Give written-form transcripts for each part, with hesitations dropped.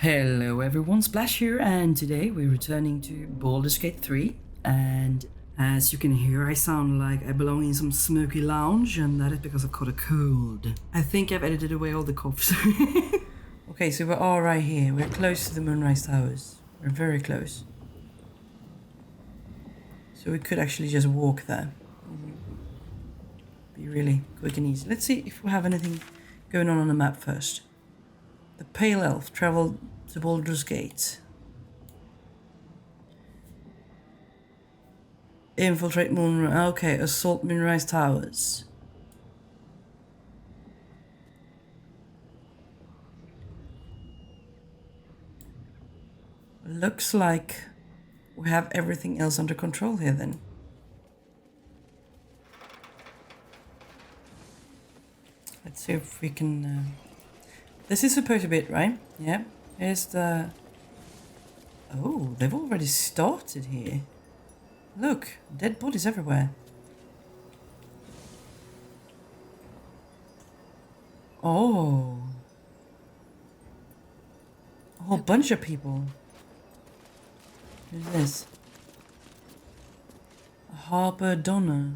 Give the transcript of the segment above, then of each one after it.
Hello everyone, Splash here, and today we're returning to Baldur's Gate 3, and as you can hear I sound like I belong in some smoky lounge, and that is because I've caught a cold. I think I've edited away all the coughs. Okay, so we're all right here. We're close to the Moonrise Towers. We're very close. So we could actually just walk there. Be really quick and easy. Let's see if we have anything going on the map first. The Pale Elf traveled to Baldur's Gate. Infiltrate Moonrise. Okay, assault Moonrise Towers. Looks like we have everything else under control here then. Let's see if we can... This is supposed to be it, right? Yeah. Here's the... Oh, they've already started here. Look, dead bodies everywhere. Oh. A whole bunch of people. Who's this? Harper Donna.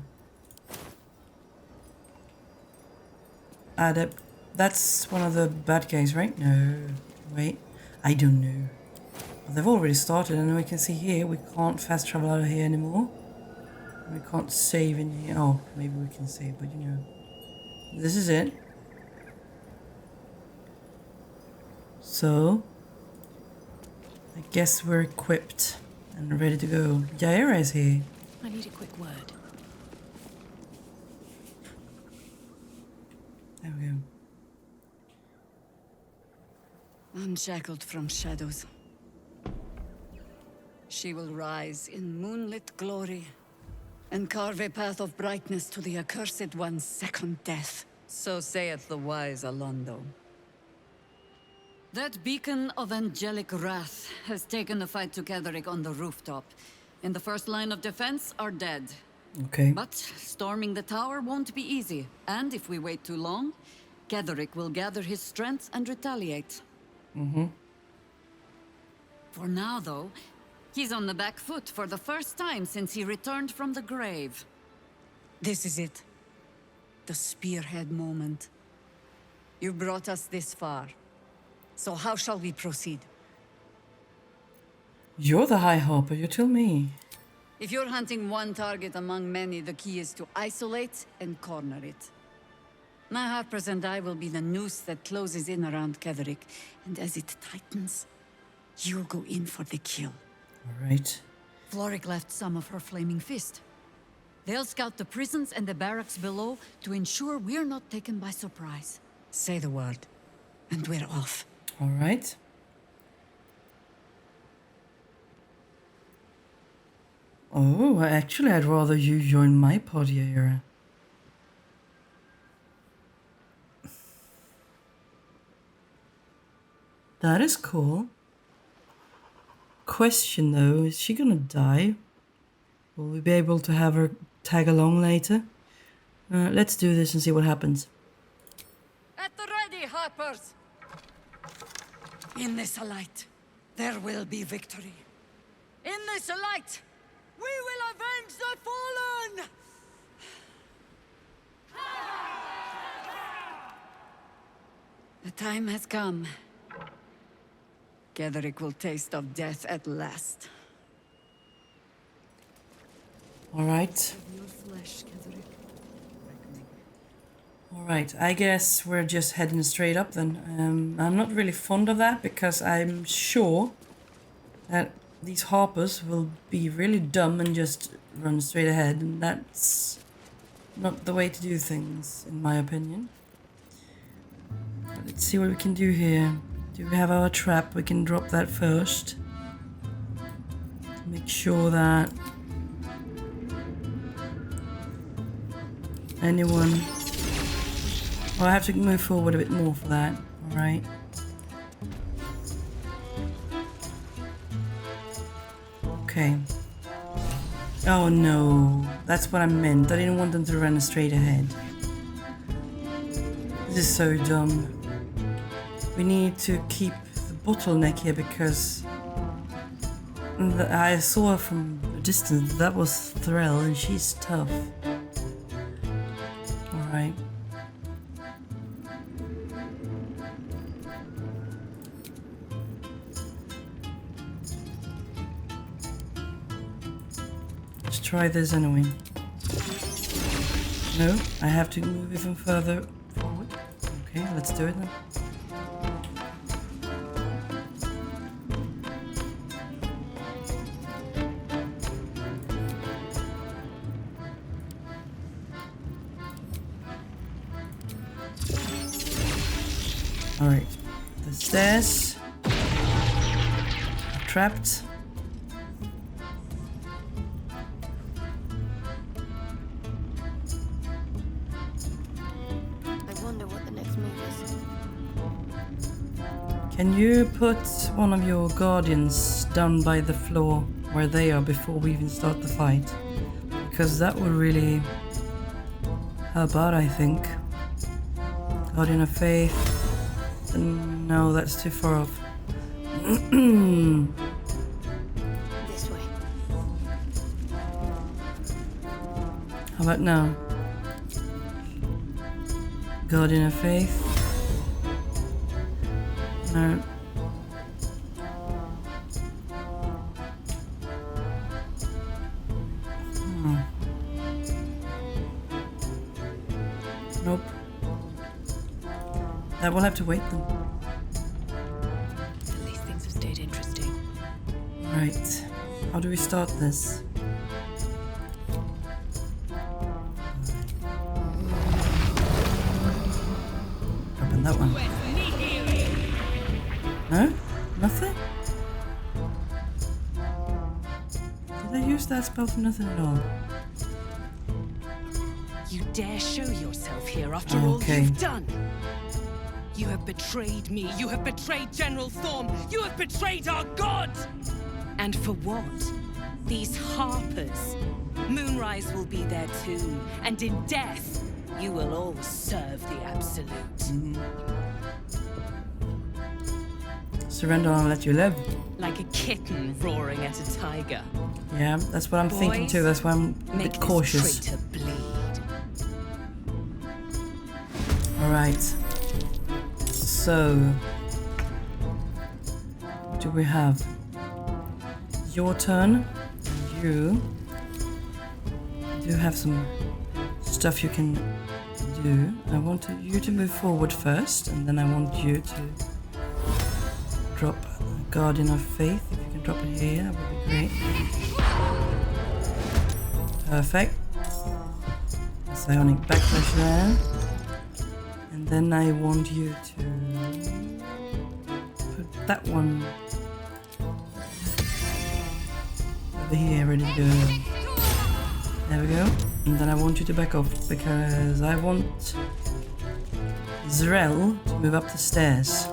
Adept. That's one of the bad guys, right? No. Wait. I don't know. Well, they've already started, and we can see here we can't fast travel out of here anymore. We can't save in here. Oh, maybe we can save, but you know. This is it. So, I guess we're equipped and ready to go. Jaheira is here. I need a quick word. There we go. Unshackled from shadows, she will rise in moonlit glory and carve a path of brightness to the accursed one's second death. So saith the wise Alondo. That beacon of angelic wrath has taken the fight to Ketheric on the rooftop. In the first line of defense are dead. Okay. But storming the tower won't be easy, and if we wait too long, Ketheric will gather his strength and retaliate. For now, though, he's on the back foot for the first time since he returned from the grave. This is it. The spearhead moment. You brought us this far. So how shall we proceed? You're the High Harper, you tell me. If you're hunting one target among many, the key is to isolate and corner it. My Harpers and I will be the noose that closes in around Ketheric, and as it tightens, you'll go in for the kill. Alright. Floric left some of her flaming fist. They'll scout the prisons and the barracks below to ensure we're not taken by surprise. Say the word, and we're off. Alright. Oh, actually I'd rather you join my party, Jaheira. That is cool. Question though, is she gonna die? Will we be able to have her tag along later? Let's do this and see what happens. At the ready, Harpers! In this light, there will be victory. In this light, we will avenge the fallen! The time has come. Ketheric will taste of death at last. Alright. Alright, I guess we're just heading straight up then. I'm not really fond of that because I'm sure that these Harpers will be really dumb and just run straight ahead, and that's not the way to do things, in my opinion. But let's see what we can do here. Do we have our trap? We can drop that first. Make sure that anyone... Oh, I have to move forward a bit more for that. Alright. Okay. Oh no. That's what I meant. I didn't want them to run straight ahead. This is so dumb. We need to keep the bottleneck here because I saw her from a distance. That was Threll, and she's tough. Alright. Let's try this anyway. No, I have to move even further forward. Okay, let's do it then. Alright, the stairs are trapped. I wonder what the next move is. Can you put one of your guardians down by the floor where they are before we even start the fight? Because that would really help out, I think. Guardian of Faith. No, that's too far off. This way. How about now? Guardian of Faith. No. Nope. That will have to wait then. At least things have stayed interesting. Right. How do we start this? Open that one. No? Nothing? Did I use that spell for nothing at all? You dare show yourself here after Okay. all you've done? You have betrayed me. You have betrayed General Thorm. You have betrayed our god! And for what? These harpers. Moonrise will be there too. And in death, you will all serve the Absolute. Surrender and I'll let you live. Like a kitten roaring at a tiger. Yeah, that's what I'm thinking Boys, too. That's why I'm a Make bit cautious. this traitor bleed. Alright. So, what do we have? Your turn. You do have some stuff you can do. I want you to move forward first, and then I want you to drop Guardian of Faith. If you can drop it here, that would be great. Perfect. Psionic backlash there. And then I want you to put that one over here, ready to go. There we go. And then I want you to back off because I want Zrel to move up the stairs.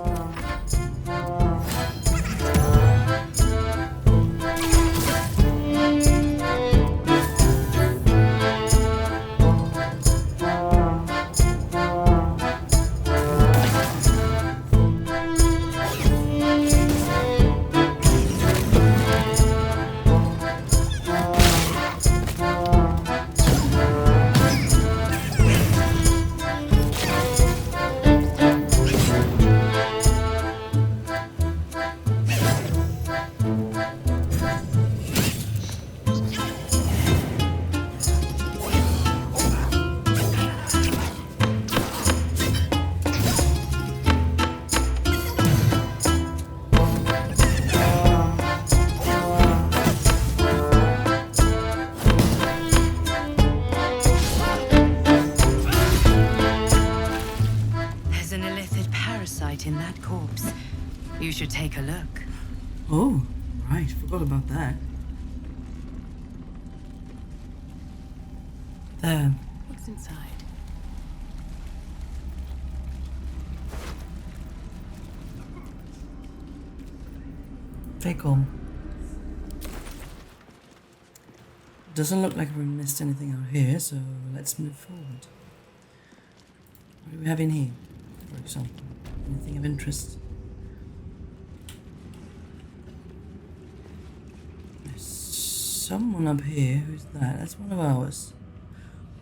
In that corpse. You should take a look. Oh, right. Forgot about that. There. What's inside? Take on. Doesn't look like we missed anything out here, so let's move forward. What do we have in here, for example? Anything of interest? someone up here. Who's that? That's one of ours.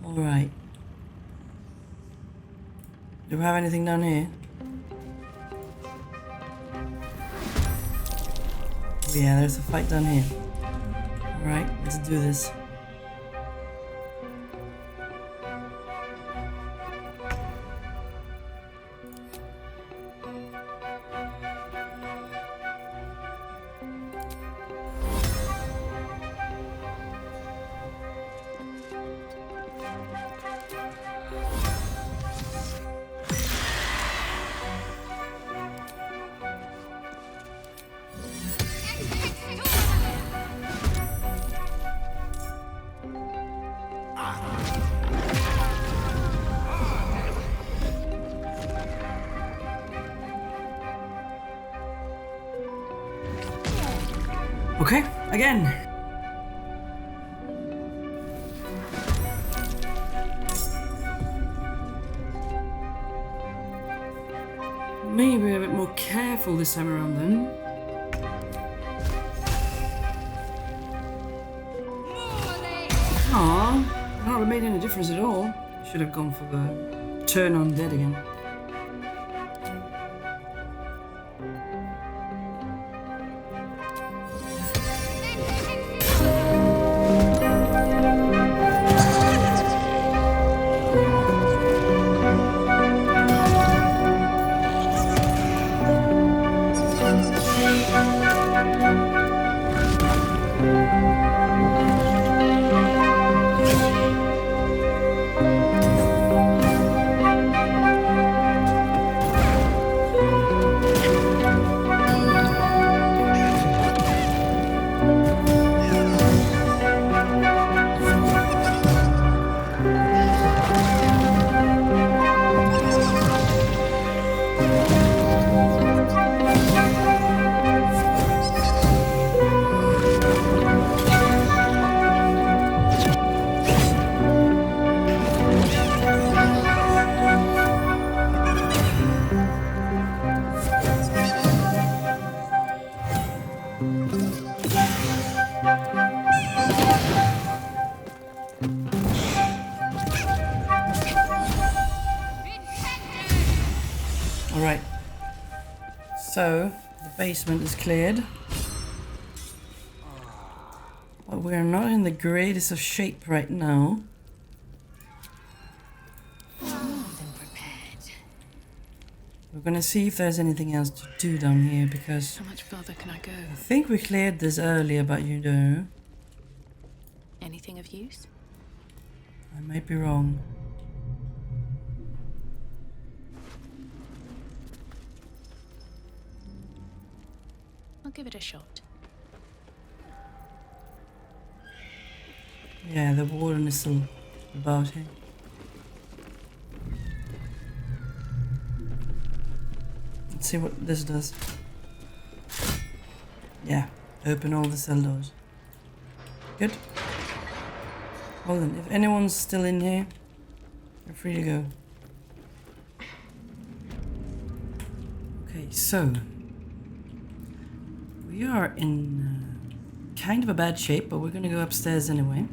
Alright. Do we have anything down here? Oh yeah, there's a fight down here. Alright, let's do this. Okay, again. Maybe a bit more careful this time around then. Aww, not made any difference at all. Should have gone for the turn on dead again. Alright, so the basement is cleared, but we're not in the greatest of shape right now. We're gonna see if there's anything else to do down here, because How much further can I go? I think we cleared this earlier, but you know, Anything of use? I might be wrong. I'll give it a shot. Yeah, the warden is still about here. Let's see what this does. Yeah, open all the cell doors. Good. Well then, if anyone's still in here, you're free to go. Okay, so we are in kind of a bad shape, but we're gonna go upstairs anyway.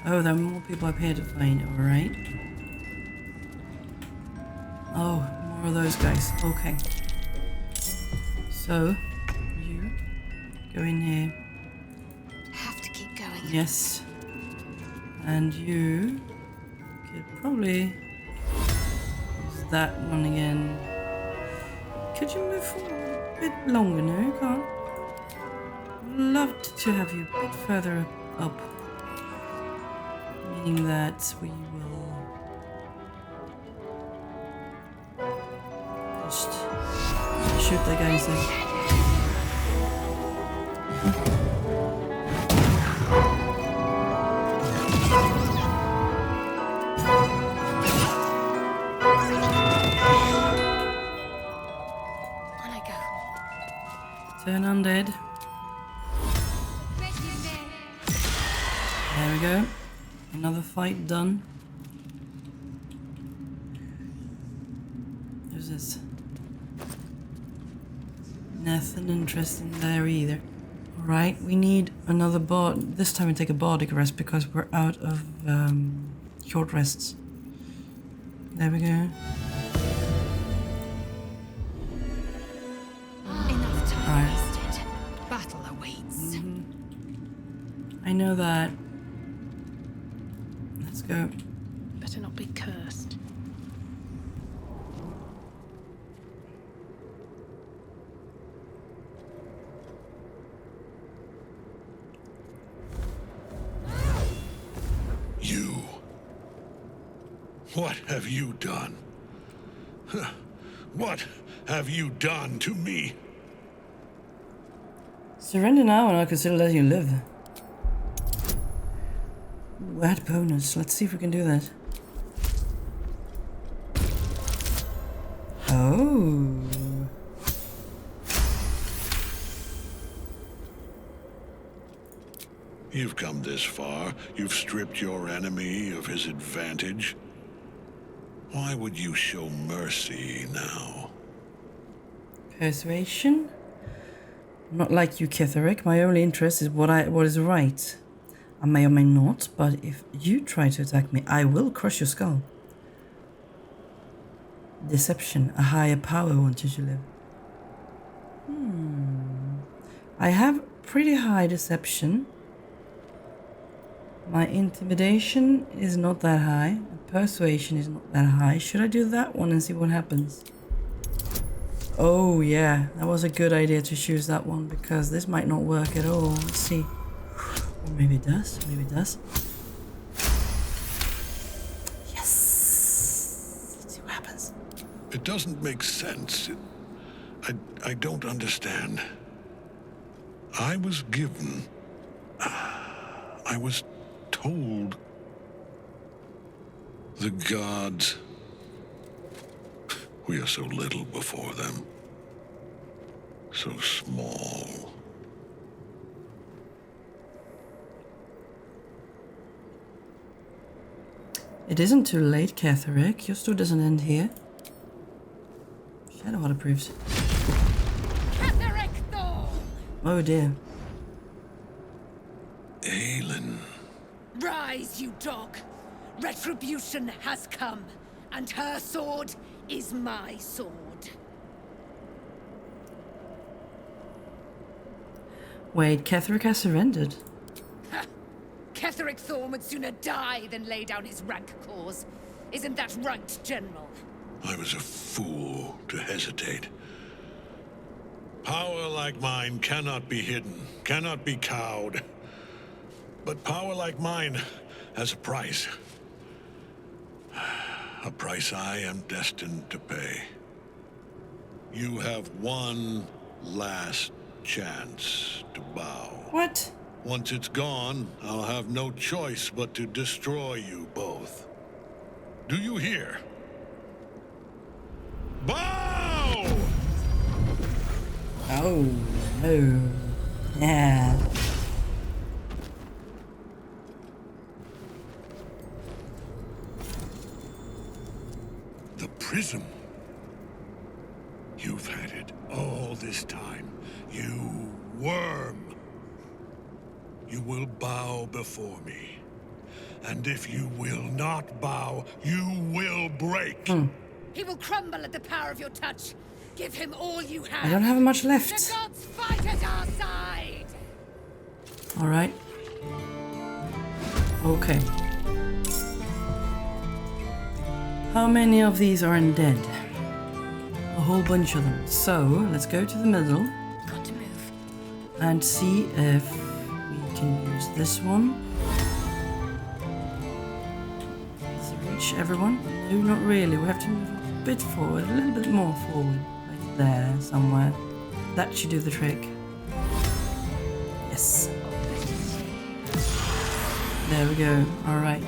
Oh, there are more people up here to find, alright. Oh, more of those guys. Okay. So, you go in here. Have to keep going. Yes. And you could probably use that one again. Could you move forward a bit longer? No, you can't. Loved to have you a bit further up. Meaning that we will just shoot that guy instead. On I go. Turn undead. There we go. Another fight done. There's this. Nothing interesting there either. Alright, we need another bard. This time we take a bardic rest because we're out of short rests. There we go. Enough time Alright. wasted. Battle awaits. I know that. Let's go. Better not be cursed. You. What have you done? Huh. What have you done to me? Surrender now and I'll consider letting you live. Ooh, add bonus. Let's see if we can do that. Oh. You've come this far. You've stripped your enemy of his advantage. Why would you show mercy now? Persuasion? Not like you, Ketheric. My only interest is what is right. I may or may not, but if you try to attack me, I will crush your skull. Deception. A higher power wanted you to live. I have pretty high deception. My intimidation is not that high. Persuasion is not that high. Should I do that one and see what happens? Oh yeah, that was a good idea to choose that one because this might not work at all. Let's see. Or maybe it does. Maybe it does. Yes! Let's see what happens. It doesn't make sense. I don't understand. I was given... I was told... The gods... We are so little before them. So small. It isn't too late, Ketheric. Your story doesn't end here. Shadow approves. Ketheric Thorn! Oh dear. Aelin... Rise, you dog! Retribution has come, and her sword is my sword. Wait, Ketheric has surrendered. Ketheric Thorn would sooner die than lay down his rank cause. Isn't that right, General? I was a fool to hesitate. Power like mine cannot be hidden, cannot be cowed. But power like mine has a price. A price I am destined to pay. You have one last chance to bow. What? Once it's gone, I'll have no choice but to destroy you both. Do you hear? Bow! Oh no. Yeah. The prism. You've had it all this time. You worm. You will bow before me. And if you will not bow, you will break. He will crumble at the power of your touch. Give him all you have. I don't have much The left. gods fight at our side! Alright. Okay. How many of these are undead? A whole bunch of them. So, let's go to the middle Got to move. and see if we can use this one. Does it reach everyone? No, not really. We have to move a bit forward, a little bit more forward. Right there, somewhere. That should do the trick. Yes. There we go. Alright.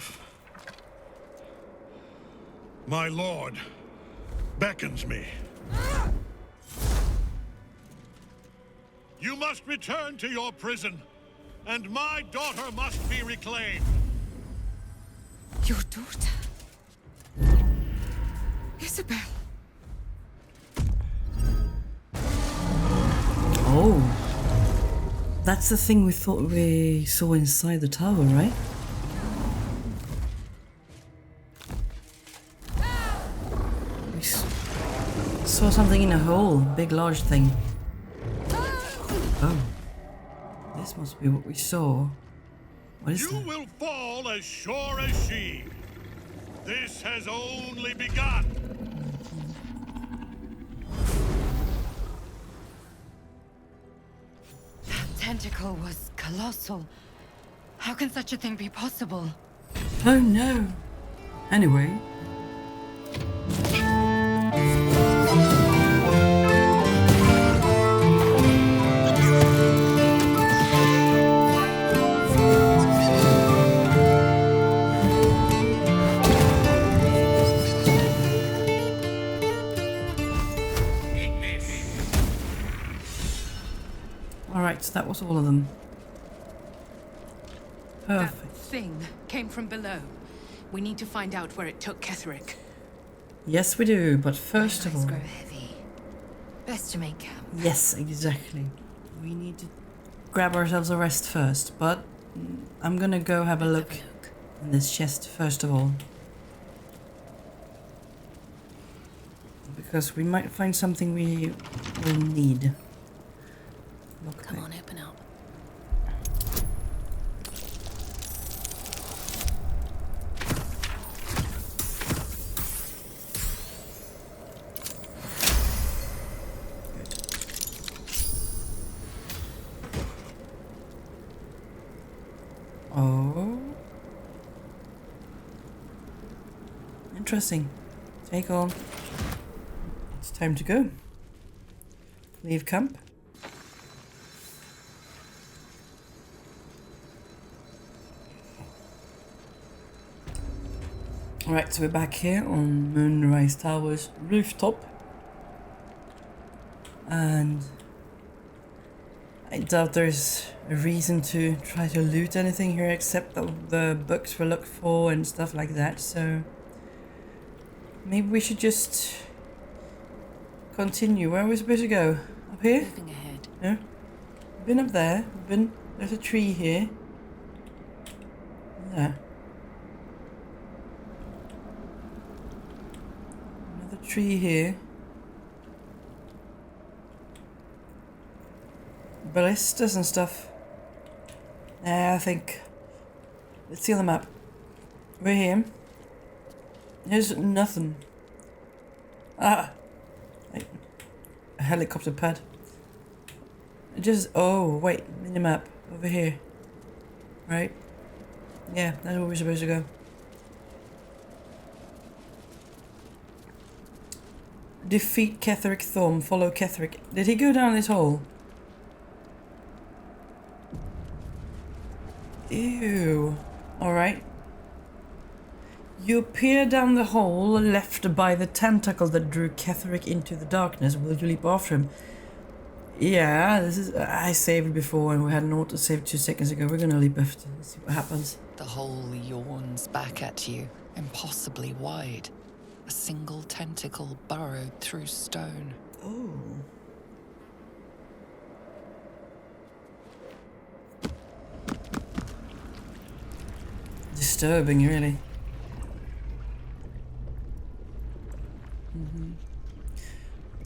enough. My lord beckons me. You must return to your prison, and my daughter must be reclaimed. Your daughter? Isabel. Oh. That's the thing we thought we saw inside the tower, right? We saw something in a hole. Big, large thing. Oh. This must be what we saw. What is You that? will fall as sure as she. This has only begun. That tentacle was colossal. How can such a thing be possible? Oh no. Anyway. Alright, so that was all of them. That Perfect. thing came from below. We need to find out where it took Ketherick. Yes, we do, but first of Eyes all... grow heavy. Best to make camp. Yes, exactly. We need to grab ourselves a rest first, but I'm gonna go have a look in this chest first of all. Because we might find something we will need. Look Come there. on, open up. Oh. Interesting. Take on. It's time to go. Leave camp. Alright, so we're back here on Moonrise Towers rooftop. And I doubt there's a reason to try to loot anything here except the books we look for and stuff like that, so maybe we should just continue. Where are we supposed to go? Up here? Moving ahead. No? We've been up there. There's a tree here. There. Another tree here. Ballistas and stuff. I think. Let's see on the map. We're here. There's nothing. Ah! A helicopter pad. Just. Oh, wait. Minimap. Over here. Right? Yeah, that's where we're supposed to go. Defeat Ketherick Thorm. Follow Ketherick. Did he go down this hole? Ew. Alright. You appear down the hole left by the tentacle that drew Ketherick into the darkness. Will you leap after him? Yeah, this is... I saved before and we had an auto-save 2 seconds ago. We're gonna leap after. Let's see what happens. The hole yawns back at you, impossibly wide. A single tentacle burrowed through stone. Oh. Disturbing, really.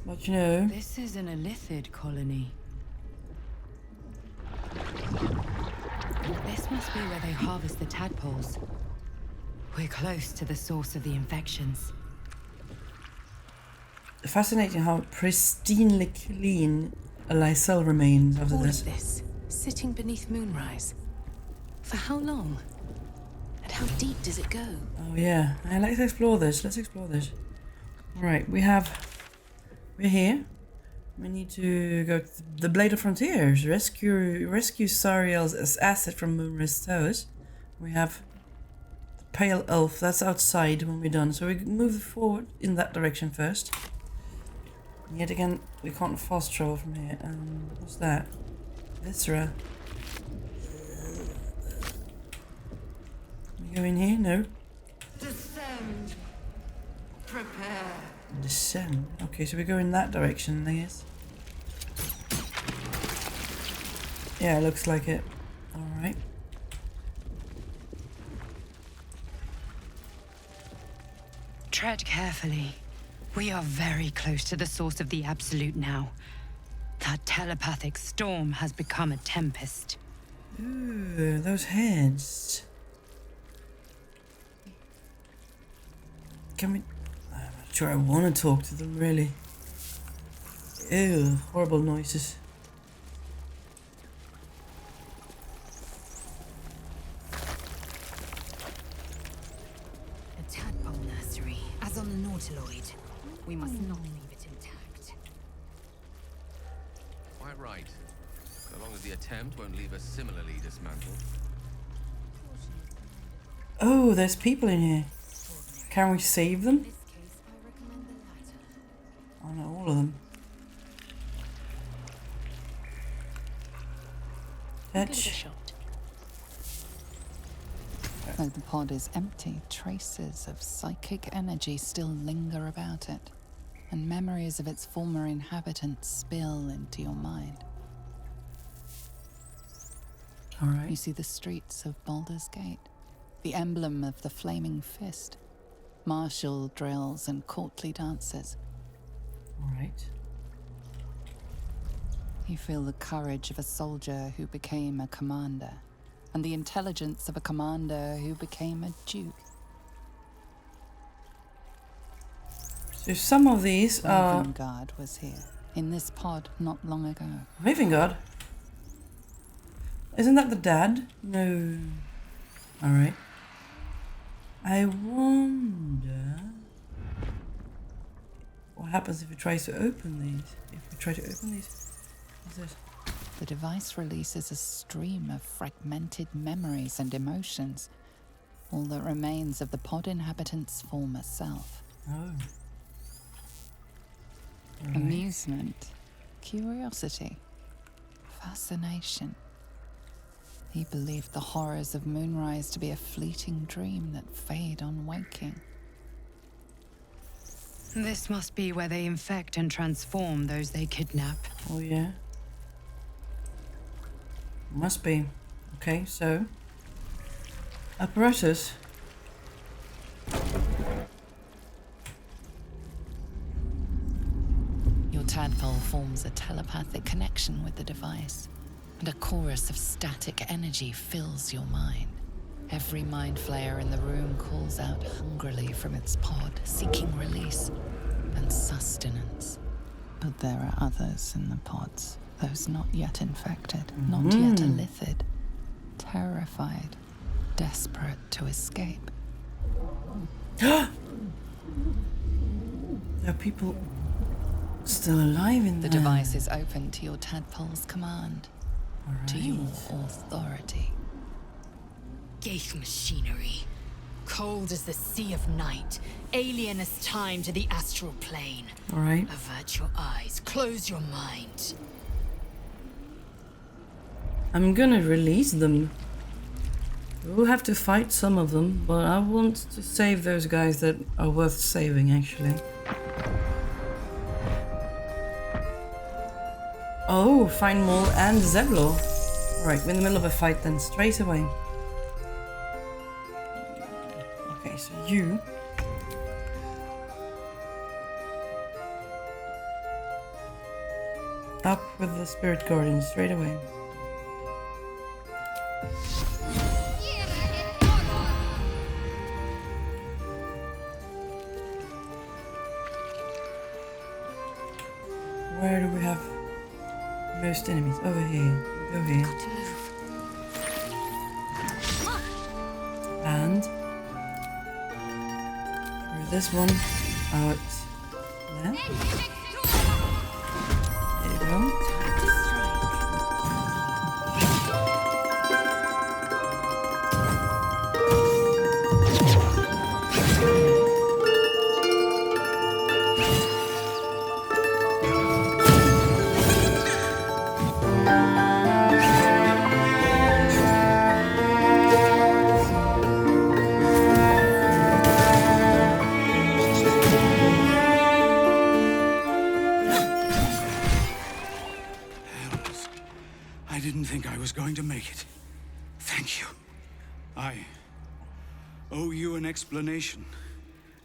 But you know... This is an Illithid colony. This must be where they harvest the tadpoles. We're close to the source of the infections. Fascinating how pristinely clean a Lysel remains after All this. of this, sitting beneath Moonrise. For how long? And how deep does it go? Oh yeah, let's explore this. Let's explore this. Alright, we're here. We need to go to the Blade of Frontiers. Rescue Sariel's asset from Moonrise Towers. We have the pale elf. That's outside when we're done. So we move forward in that direction first. Yet again, we can't fast travel from here. What's that? Mizora. We go in here? No. Descend. Prepare. Descend. Okay, so we go in that direction, I guess. Yeah, looks like it. Alright. Tread carefully. We are very close to the source of the Absolute now. That telepathic storm has become a tempest. Ooh, those heads. Can we... I'm not sure I want to talk to them, really. Ew, horrible noises. A tadpole nursery, as on the Nautiloid. We must not leave it intact. Quite right. So long as the attempt won't leave us similarly dismantled. Oh, there's people in here. Can we save them? In this case, I recommend the latter. Oh no, all of them. Fetch. Though the pod is empty, traces of psychic energy still linger about it, and memories of its former inhabitants spill into your mind. You Alright. see the streets of Baldur's Gate, the emblem of the flaming fist, martial drills and courtly dances. Alright. You feel the courage of a soldier who became a commander, and the intelligence of a commander who became a duke. So some of these are... Guard was here, in this pod not long ago. Raven Guard? Isn't that the dad? No. Alright. I wonder... what happens if we try to open these? If we try to open these... What's this? The device releases a stream of fragmented memories and emotions, all that remains of the pod inhabitant's former self. Oh. Right. Amusement, curiosity, fascination. He believed the horrors of Moonrise to be a fleeting dream that fade on waking. This must be where they infect and transform those they kidnap. Oh yeah. Must be. Okay, so... apparatus. Your tadpole forms a telepathic connection with the device, and a chorus of static energy fills your mind. Every mind flayer in the room calls out hungrily from its pod, seeking release and sustenance. But there are others in the pods, those not yet infected, not yet elithid, terrified, desperate to escape. There are people still alive in The there. device is open to your tadpole's command, to your authority. Geich machinery. Cold as the sea of night. Alien as time to the astral plane. Alright. Avert your eyes. Close your mind. I'm gonna release them. We'll have to fight some of them, but I want to save those guys that are worth saving, actually. Oh, find Mol and Zevlor. Alright, we're in the middle of a fight then, straight away. Okay, so you... up with the Spirit Guardian, straight away. Where do we have most enemies? Over here. Go here. And for this one out there. There you go. didn't think I was going to make it. Thank you. I owe you an explanation.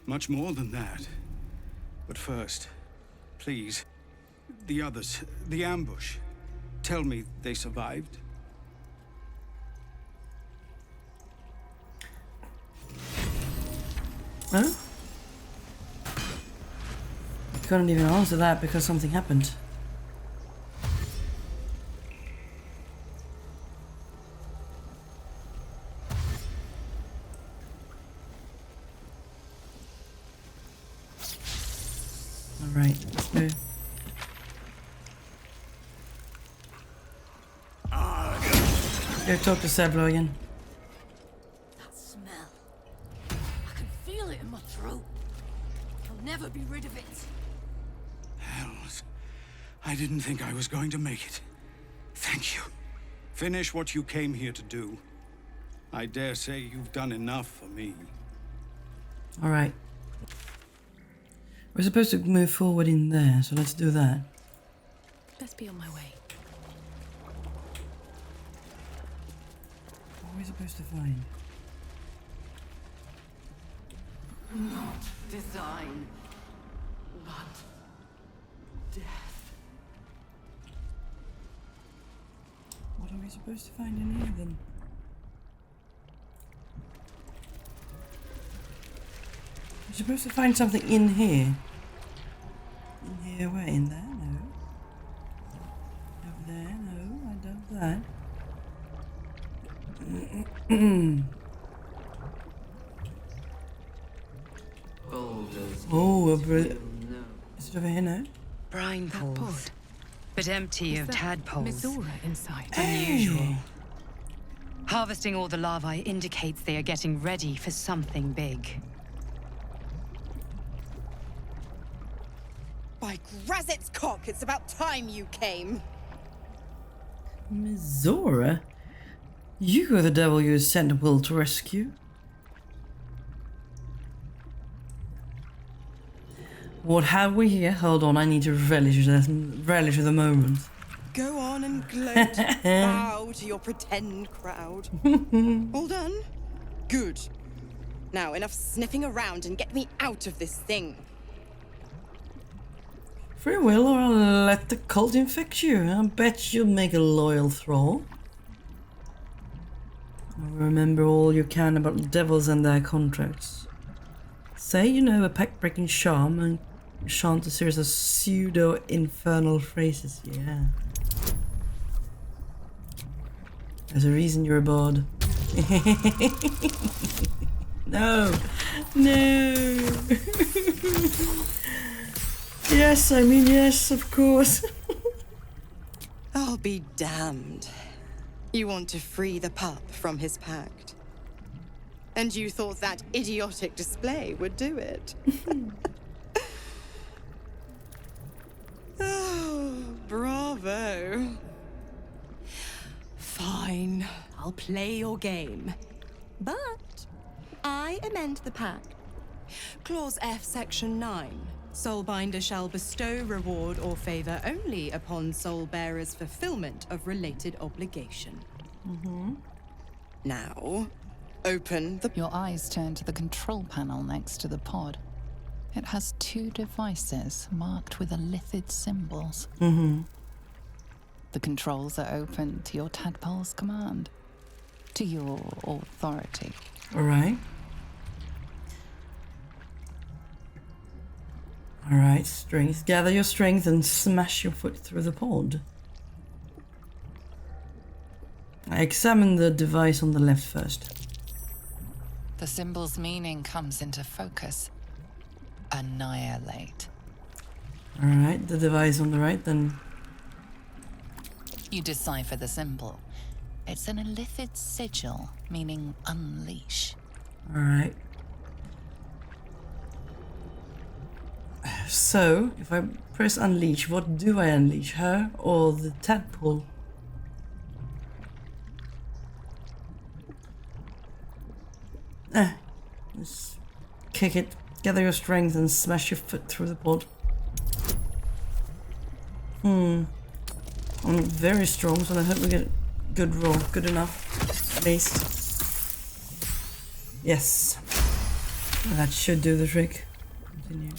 Much more than that. But first, please, the others, the ambush. Tell me they survived. Huh? I couldn't even answer that because something happened. Alright, let's go. Go talk to Seblo again. That smell. I can feel it in my throat. I'll never be rid of it. Hells. I didn't think I was going to make it. Thank you. Finish what you came here to do. I dare say you've done enough for me. Alright. We're supposed to move forward in there, so let's do that. Best be on my way. What are we supposed to find? Not design, but death. What are we supposed to find in here then? We're supposed to find something in here. In here, where? In there? No. Over there? No, I doubt that. Oh, is it over here now? Brine pools, but empty of tadpoles. Mizora inside. Unusual. Harvesting all the larvae indicates they are getting ready for something big. By Grazit's cock, it's about time you came. Mizora? You are the devil you sent Will to rescue. What have we here? Hold on, I need to relish the moment. Go on and gloat. Bow to your pretend crowd. All done? Good. Now, enough sniffing around and get me out of this thing. Free will, or I'll let the cult infect you. I bet you'll make a loyal thrall. Remember all you can about devils and their contracts. Say you know a pact-breaking charm and chant a series of pseudo-infernal phrases. Yeah. There's a reason you're a bard. No. No. Yes, I mean yes, of course. I'll be damned. You want to free the pup from his pact. And you thought that idiotic display would do it. Oh, bravo. Fine, I'll play your game. But I amend the pact. Clause F, Section 9. Soulbinder shall bestow reward or favor only upon soul bearer's fulfillment of related obligation. Now, open the... Your eyes turn to the control panel next to the pod. It has two devices marked with elithid symbols. The controls are open to your tadpole's command, to your authority. Alright. Alright, strength. Gather your strength and smash your foot through the pod. I examine the device on the left first. The symbol's meaning comes into focus. Annihilate. Alright, the device on the right then. You decipher the symbol. It's an elithid sigil, meaning unleash. Alright. So, if I press unleash, what do I unleash? Her or the tadpole? Let's kick it. Gather your strength and smash your foot through the pod. I'm very strong, so I hope we get a good roll. Good enough, at least. Yes. That should do the trick. Continue.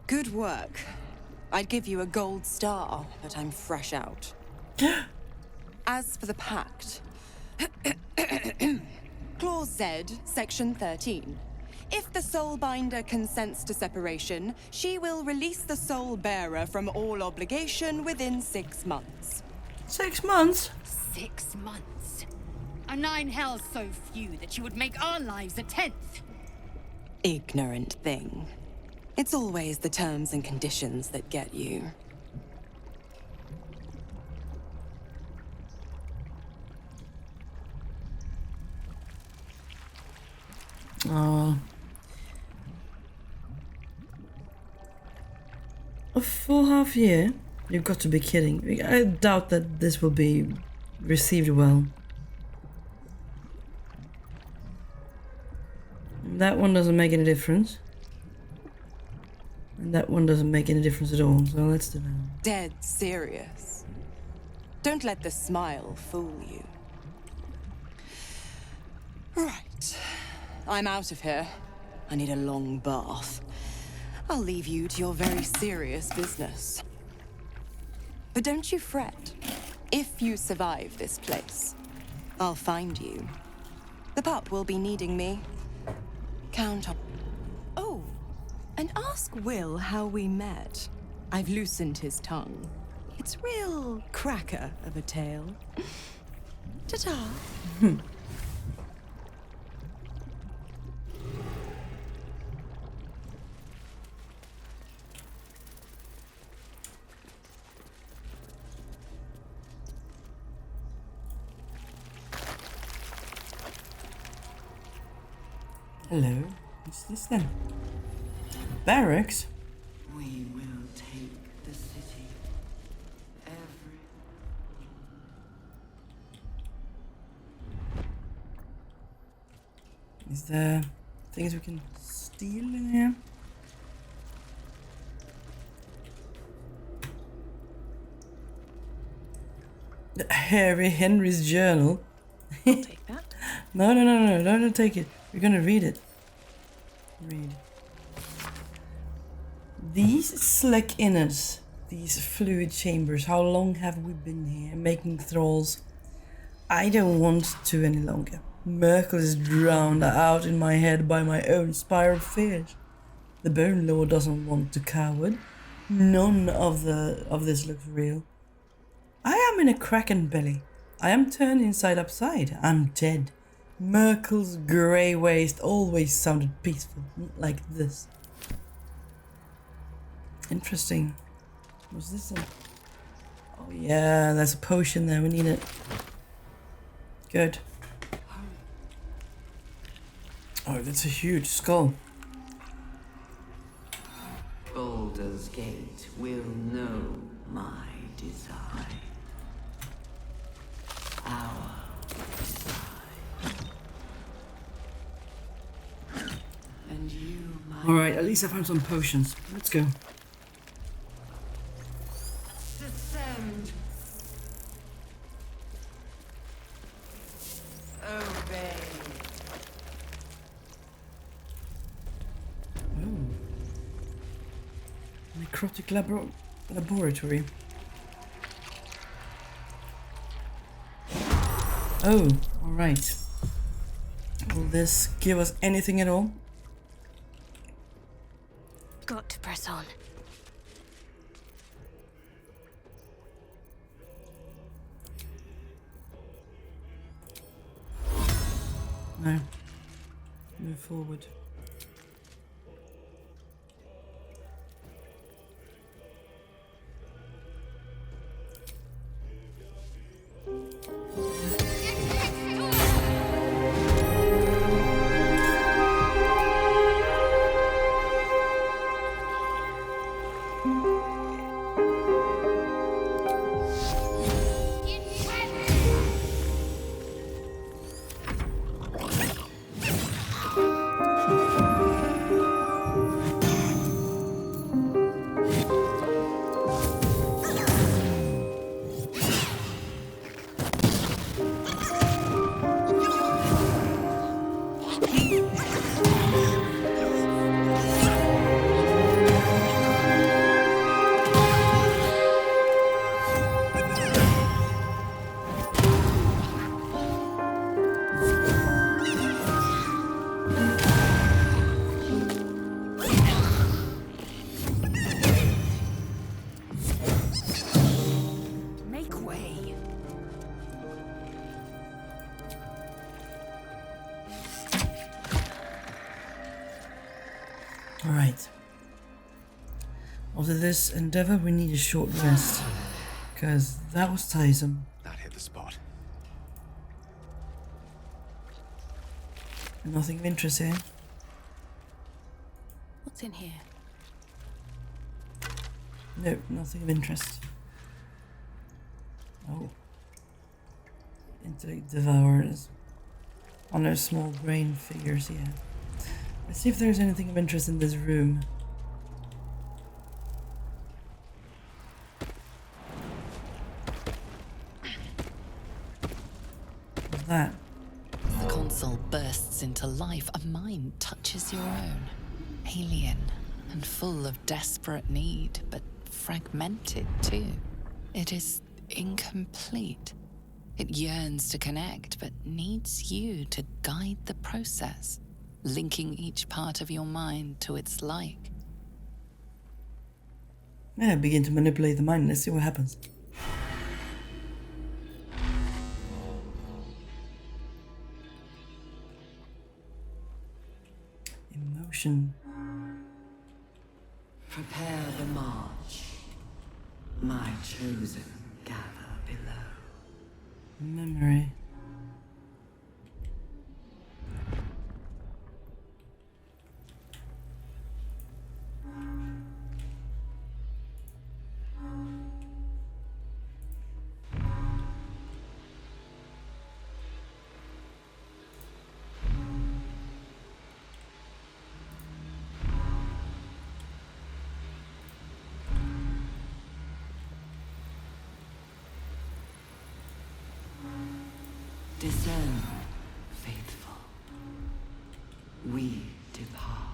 Good work. I'd give you a gold star, but I'm fresh out. As for the pact, Clause Z, Section 13. If the Soulbinder consents to separation, she will release the Soul Bearer from all obligation within 6 months. 6 months? 6 months? Are 9 hells so few that you would make our lives a 10th? Ignorant thing. It's always the terms and conditions that get you. A full half year? You've got to be kidding. I doubt that this will be received well. That one doesn't make any difference. And that one doesn't make any difference at all, so let's do that. Dead serious. Don't let the smile fool you. Right. I'm out of here. I need a long bath. I'll leave you to your very serious business. But don't you fret. If you survive this place, I'll find you. The pup will be needing me. Count on... Oh, and ask Will how we met. I've loosened his tongue. It's real cracker of a tale. Ta-ta. Hello, what's this then? Barracks? We will take the city. Is there things we can steal in here? Harry Henry's journal. I'll take that. No, don't take it. We're gonna read it. Read. These slick innards, these fluid chambers, how long have we been here making thralls? I don't want to any longer. Merkel is drowned out in my head by my own spiral fears. The Bone Lord doesn't want to coward. None of this looks real. I am in a kraken belly. I am turned inside upside. I'm dead. Merkel's grey waste always sounded peaceful, not like this. Interesting. What's this one? Oh yeah, there's a potion there, we need it. Good. Oh, that's a huge skull. Baldur's Gate will know my design. Our design. And you, my... Alright, at least I found some potions. Let's go. Descend. Obey. Oh. Necrotic laboratory. Oh, alright. Will this give us anything at all? Got to press on. No. Move forward. Alright. After this endeavor, we need a short rest. Because that was tiresome. That hit the spot. Nothing of interest here. What's in here? No, nothing of interest. Oh. Intellect devours. On their small grain figures, yeah. Let's see if there's anything of interest in this room. What's that? The console bursts into life. A mind touches your own. Alien and full of desperate need, but fragmented too. It is incomplete. It yearns to connect, but needs you to guide the process, linking each part of your mind to its like. Yeah, begin to manipulate the mind. Let's see what happens. Emotion. Prepare the march. My chosen gather below. Memory. Descend, faithful. We depart.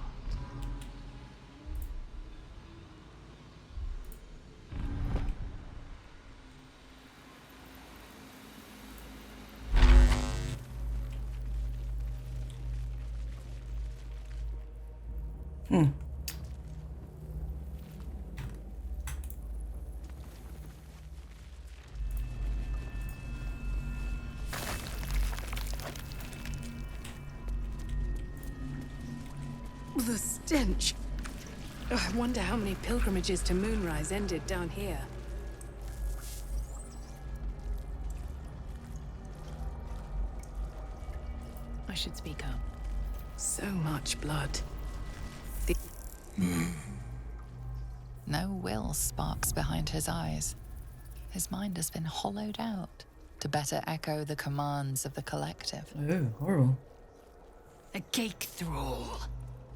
The stench. I wonder how many pilgrimages to Moonrise ended down here. I should speak up. So much blood. No will sparks behind his eyes. His mind has been hollowed out to better echo the commands of the collective. Oh, horrible. A cake thrall.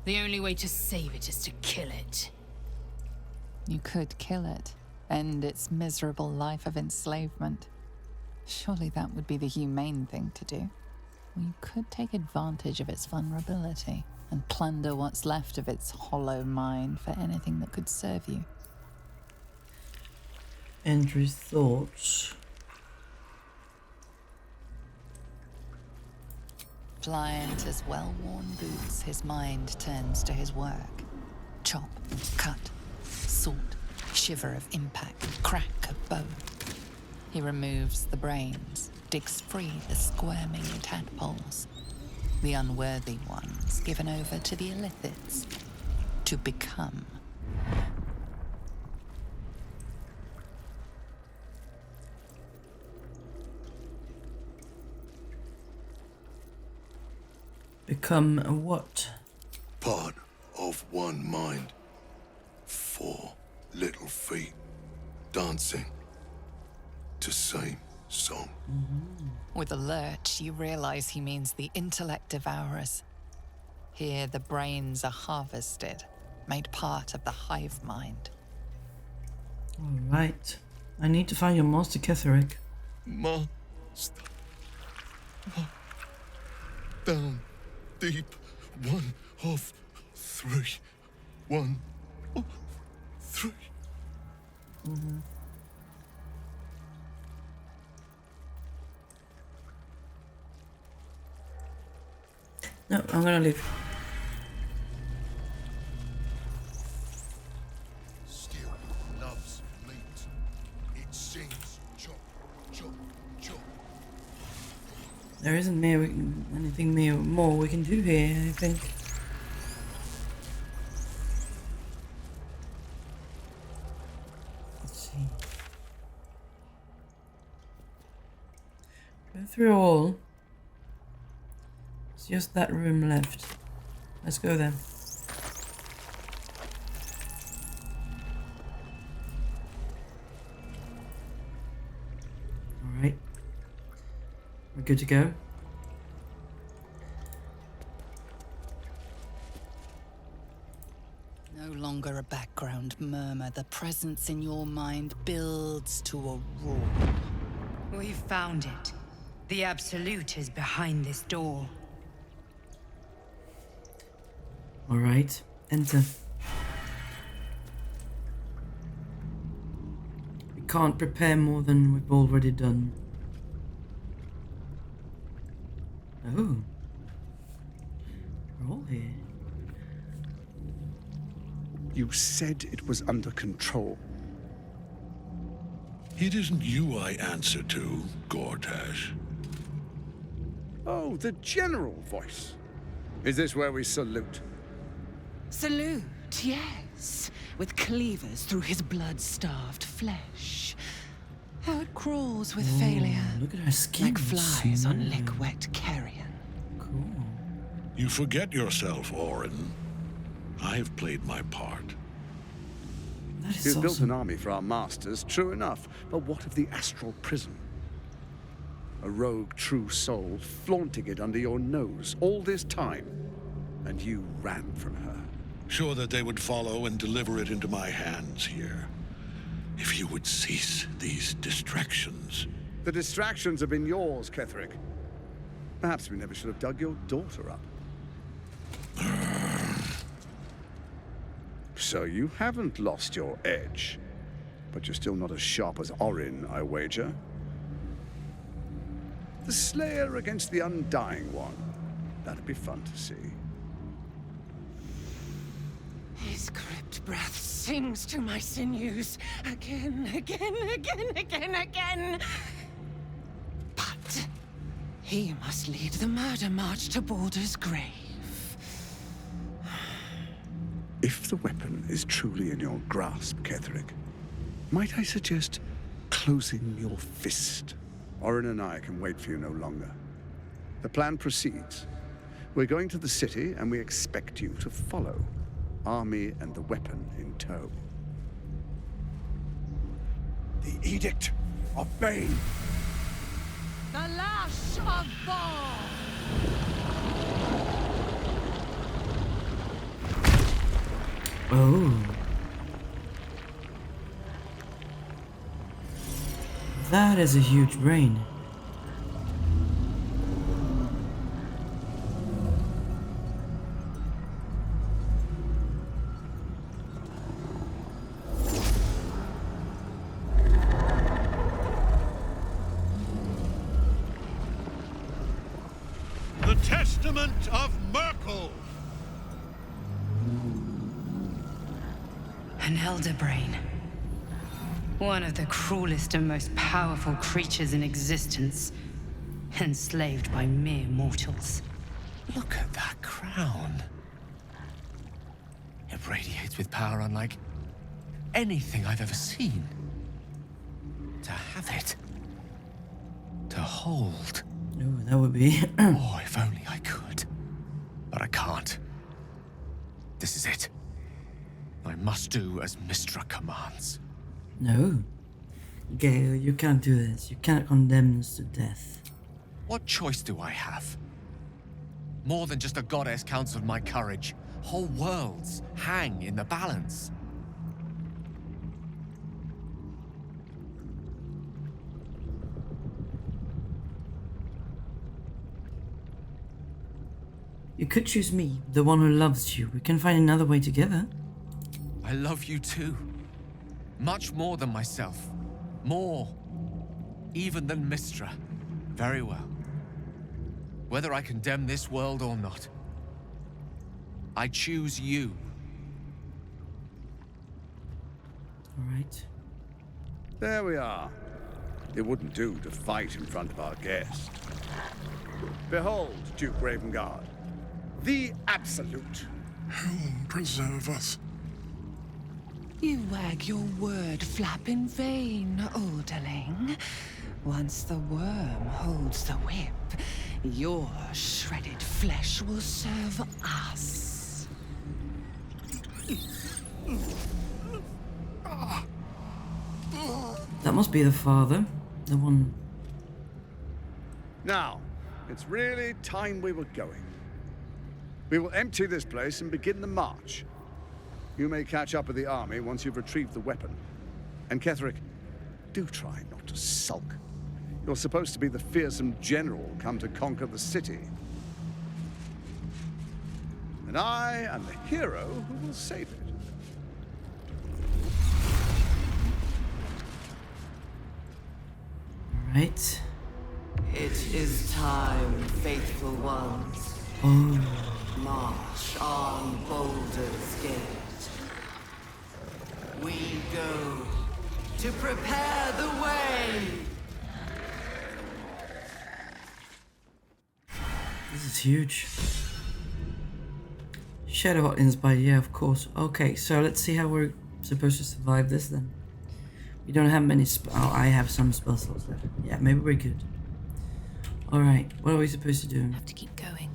The only way to save it is to kill it. You could kill it, end its miserable life of enslavement. Surely that would be the humane thing to do. Or you could take advantage of its vulnerability and plunder what's left of its hollow mind for anything that could serve you. Entry thoughts. Pliant as well-worn boots, his mind turns to his work. Chop, cut, sort, shiver of impact, crack of bone. He removes the brains, digs free the squirming tadpoles. The unworthy ones given over to the illithids. To become. Become a what? Part of one mind. 4 little feet dancing to same song. With a lurch, you realize he means the intellect devourers. Here, the brains are harvested, made part of the hive mind. Alright. I need to find your master Ketheric. Master. Down deep. 1 of 3. 1 of 3. No, I'm gonna leave. Still loves meat. It sings chop, chop, chop. There isn't anything more we can do here, I think. see. Go through all. It's just that room left. Let's go there. Alright. We're good to go. No longer a background murmur. The presence in your mind builds to a roar. We've found it. The Absolute is behind this door. Alright, enter. We can't prepare more than we've already done. Oh. We're all here. You said it was under control. It isn't you I answer to, Gortash. Oh, the general voice. Is this where we salute? Salute, yes. With cleavers through his blood-starved flesh. How it crawls with failure. Look at her skin. Like flies on lick-wet carrion. Cool. You forget yourself, Orin. I have played my part. That is You've awesome. built an army for our masters, true enough. But what of the astral prison? A rogue true soul flaunting it under your nose all this time. And you ran from her. Sure that they would follow and deliver it into my hands here. If you would cease these distractions. The distractions have been yours, Ketherick. Perhaps we never should have dug your daughter up. So you haven't lost your edge. But you're still not as sharp as Orin, I wager. The Slayer against the Undying One. That'd be fun to see. His crypt breath sings to my sinews. Again, again, again, again, again. But he must lead the murder march to Baldur's grave. If the weapon is truly in your grasp, Ketherick, might I suggest closing your fist? Orin and I can wait for you no longer. The plan proceeds. We're going to the city, and we expect you to follow. Army and the weapon in tow. The Edict of Bane. The lash of Baal. Oh. That is a huge brain. The Testament of Merkel! An elder brain. One of the cruelest and most powerful creatures in existence. Enslaved by mere mortals. Look at that crown. It radiates with power unlike anything I've ever seen. To have it. To hold. Oh, that would be... Oh, if only I could. But I can't. This is it. I must do as Mystra commands. No. Gale, you can't do this. You can't condemn us to death. What choice do I have? More than just a goddess counseled my courage. Whole worlds hang in the balance. You could choose me, the one who loves you. We can find another way together. I love you too. Much more than myself. More. Even than Mystra. Very well. Whether I condemn this world or not, I choose you. All right. There we are. It wouldn't do to fight in front of our guest. Behold, Duke Ravengard. The Absolute. Hell preserve us. You wag your word flap in vain, Alderling. Once the worm holds the whip, your shredded flesh will serve us. That must be the father. The one... Now, it's really time we were going. We will empty this place and begin the march. You may catch up with the army once you've retrieved the weapon. And Ketheric, do try not to sulk. You're supposed to be the fearsome general come to conquer the city. And I am the hero who will save it. Right. It is time, faithful ones. Oh. March on Baldur's Gate. We go to prepare the way. This is huge. Shadow inspired, yeah, of course. Okay, so let's see how we're supposed to survive this then. We don't have many oh, I have some spell slots left. Yeah, maybe we're good. Alright, what are we supposed to do? Have to keep going.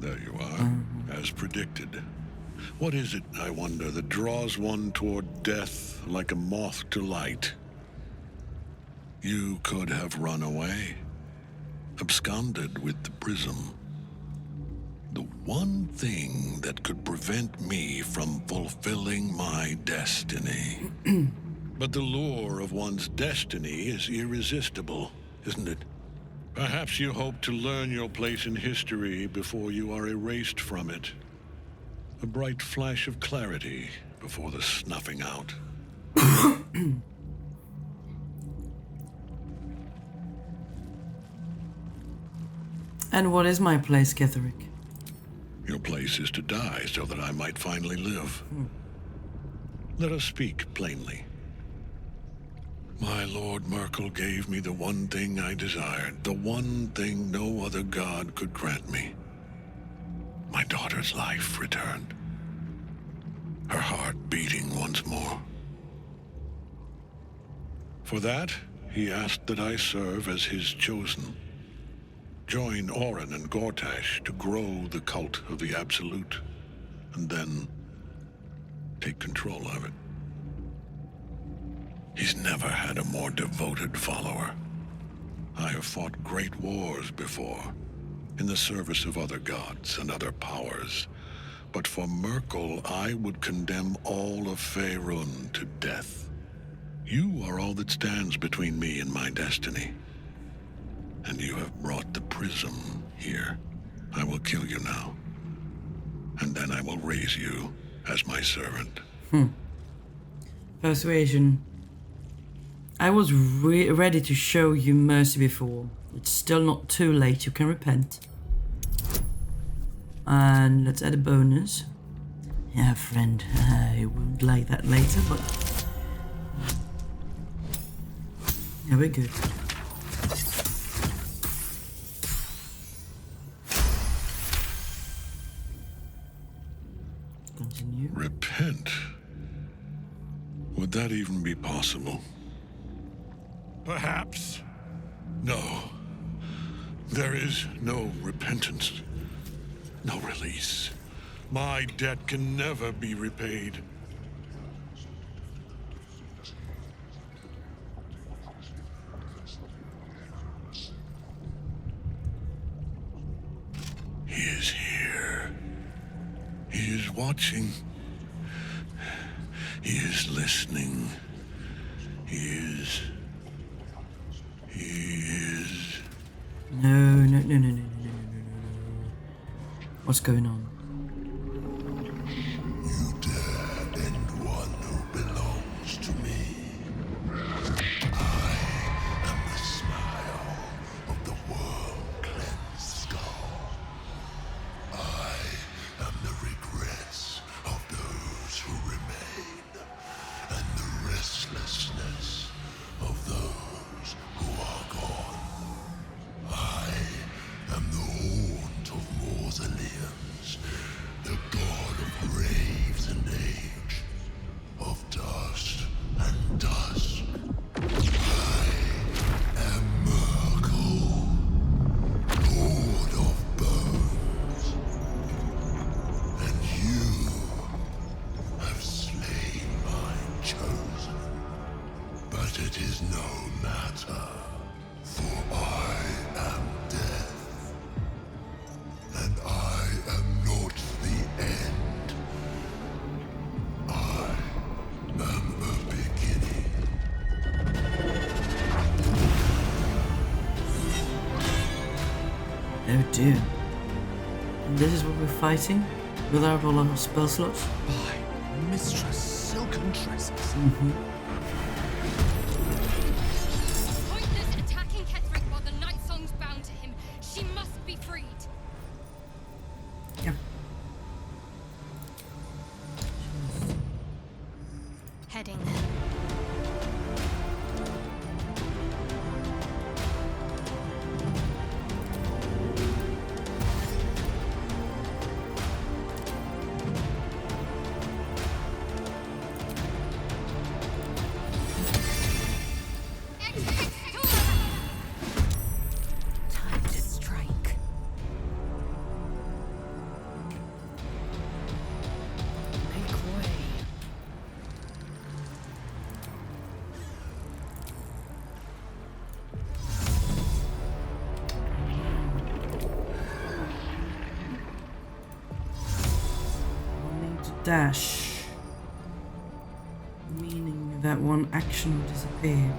There you are, as predicted. What is it, I wonder, that draws one toward death like a moth to light? You could have run away, absconded with the prism. The one thing that could prevent me from fulfilling my destiny. But the lure of one's destiny is irresistible, isn't it? Perhaps you hope to learn your place in history before you are erased from it. A bright flash of clarity before the snuffing out. And what is my place, Ketheric? Your place is to die so that I might finally live. Let us speak plainly. My Lord Merkel gave me the one thing I desired, the one thing no other god could grant me. My daughter's life returned. Her heart beating once more. For that, he asked that I serve as his chosen. Join Orin and Gortash to grow the cult of the Absolute, and then take control of it. He's never had a more devoted follower. I have fought great wars before, in the service of other gods and other powers, but for Merkel, I would condemn all of Faerun to death. You are all that stands between me and my destiny. And you have brought the prism here. I will kill you now. And then I will raise you as my servant. Persuasion. I was ready to show you mercy before. It's still not too late. You can repent. And let's add a bonus. Yeah, friend. I won't like that later, but... yeah, we're good. Continue. Repent? Would that even be possible? Perhaps. No. There is no repentance. No release. My debt can never be repaid. He is here. He is watching. He is listening. He is... No. What's going on? You dare end one who belongs to me. I am the smile of the worm-cleansed skull. I am the regrets of those who remain, and the restlessness of those who are gone. I am the haunt of mausoleums dear. And this is what we're fighting? Without all our spell slots? By Mistress Silken Tresses. Pointless attacking Ketheric while the Night Song's bound to him. She must be freed. Yep. Heading. Time to strike. Make way. Wanting to dash. Meaning that one action will disappear.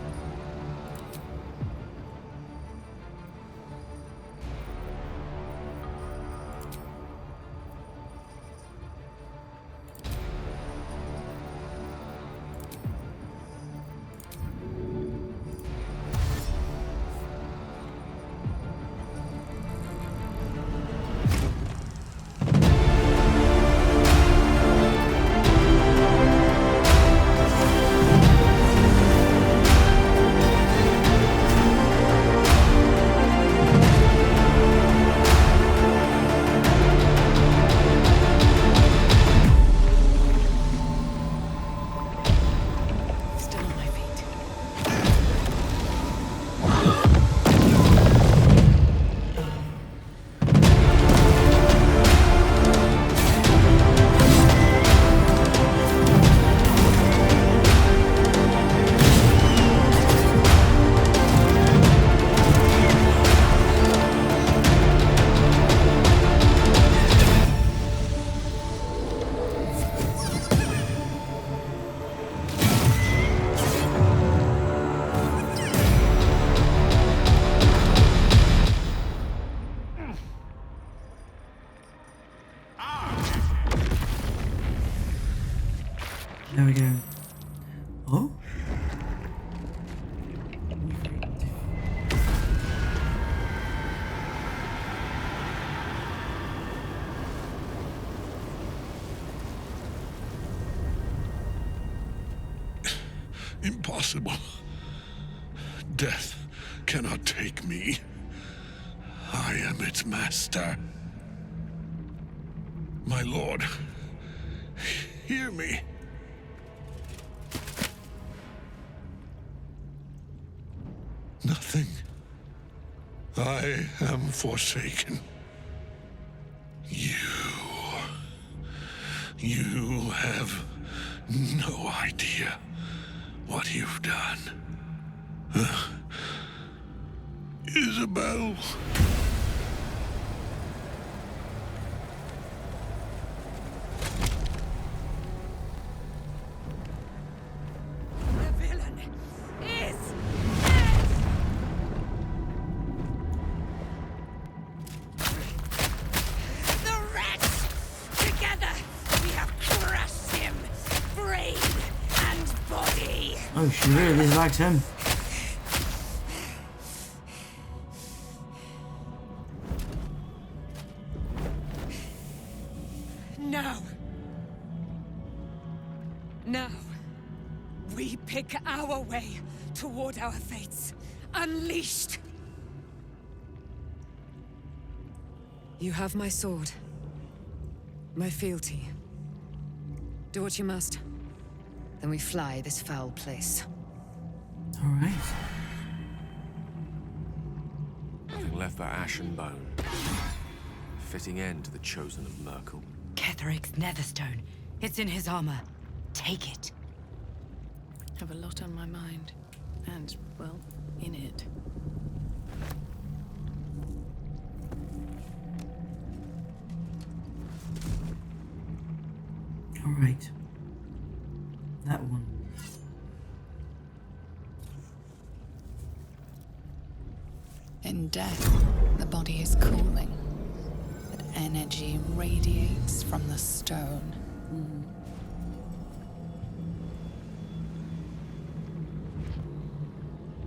Still on my feet. There we go. Oh? Impossible. Death cannot take me. I am its master. My lord, hear me. Nothing. I am forsaken. You have no idea what you've done. Isabel. The villain is the wretch! Together, we have crushed him, brain and body. Oh, she really dislikes him. Now, we pick our way toward our fates, unleashed. You have my sword, my fealty. Do what you must. Then we fly this foul place. All right. Nothing left but ash and bone. Fitting end to the chosen of Merkel. Ketheric's netherstone. It's in his armor. Take it. Have a lot on my mind. And, well, in it. All right. That one. In death, the body is cooling. energy radiates from the stone.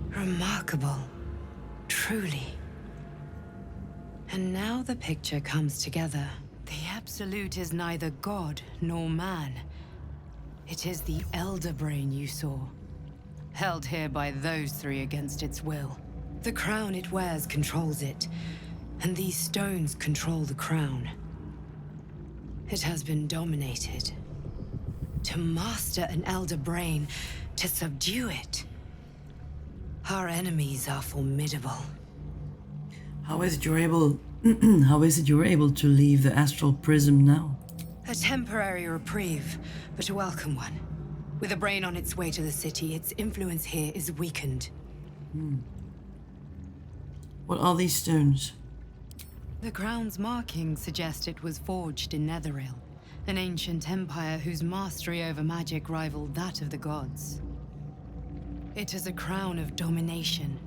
Remarkable. Truly. And now the picture comes together. The Absolute is neither god nor man. It is the Elder Brain you saw, held here by those three against its will. The crown it wears controls it, and these stones control the crown. It has been dominated. To master an Elder Brain, to subdue it. Our enemies are formidable. How is it you're able to leave the astral prism now? A temporary reprieve, but a welcome one. With a brain on its way to the city, its influence here is weakened. What are these stones? The crown's markings suggest it was forged in Netheril, an ancient empire whose mastery over magic rivaled that of the gods. It is a crown of domination.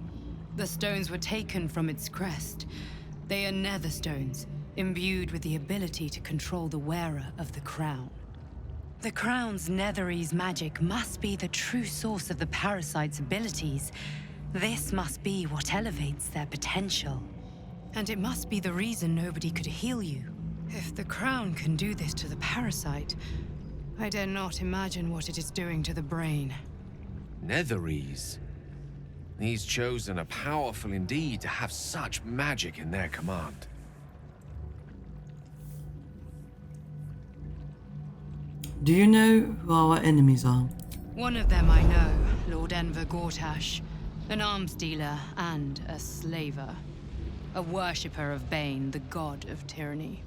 The stones were taken from its crest. They are nether stones, imbued with the ability to control the wearer of the crown. The crown's Netherese magic must be the true source of the parasite's abilities. This must be what elevates their potential. And it must be the reason nobody could heal you. If the crown can do this to the parasite, I dare not imagine what it is doing to the brain. Netherese. These Chosen are powerful indeed to have such magic in their command. Do you know who our enemies are? One of them I know, Lord Enver Gortash, an arms dealer and a slaver. A worshipper of Bane, the god of tyranny.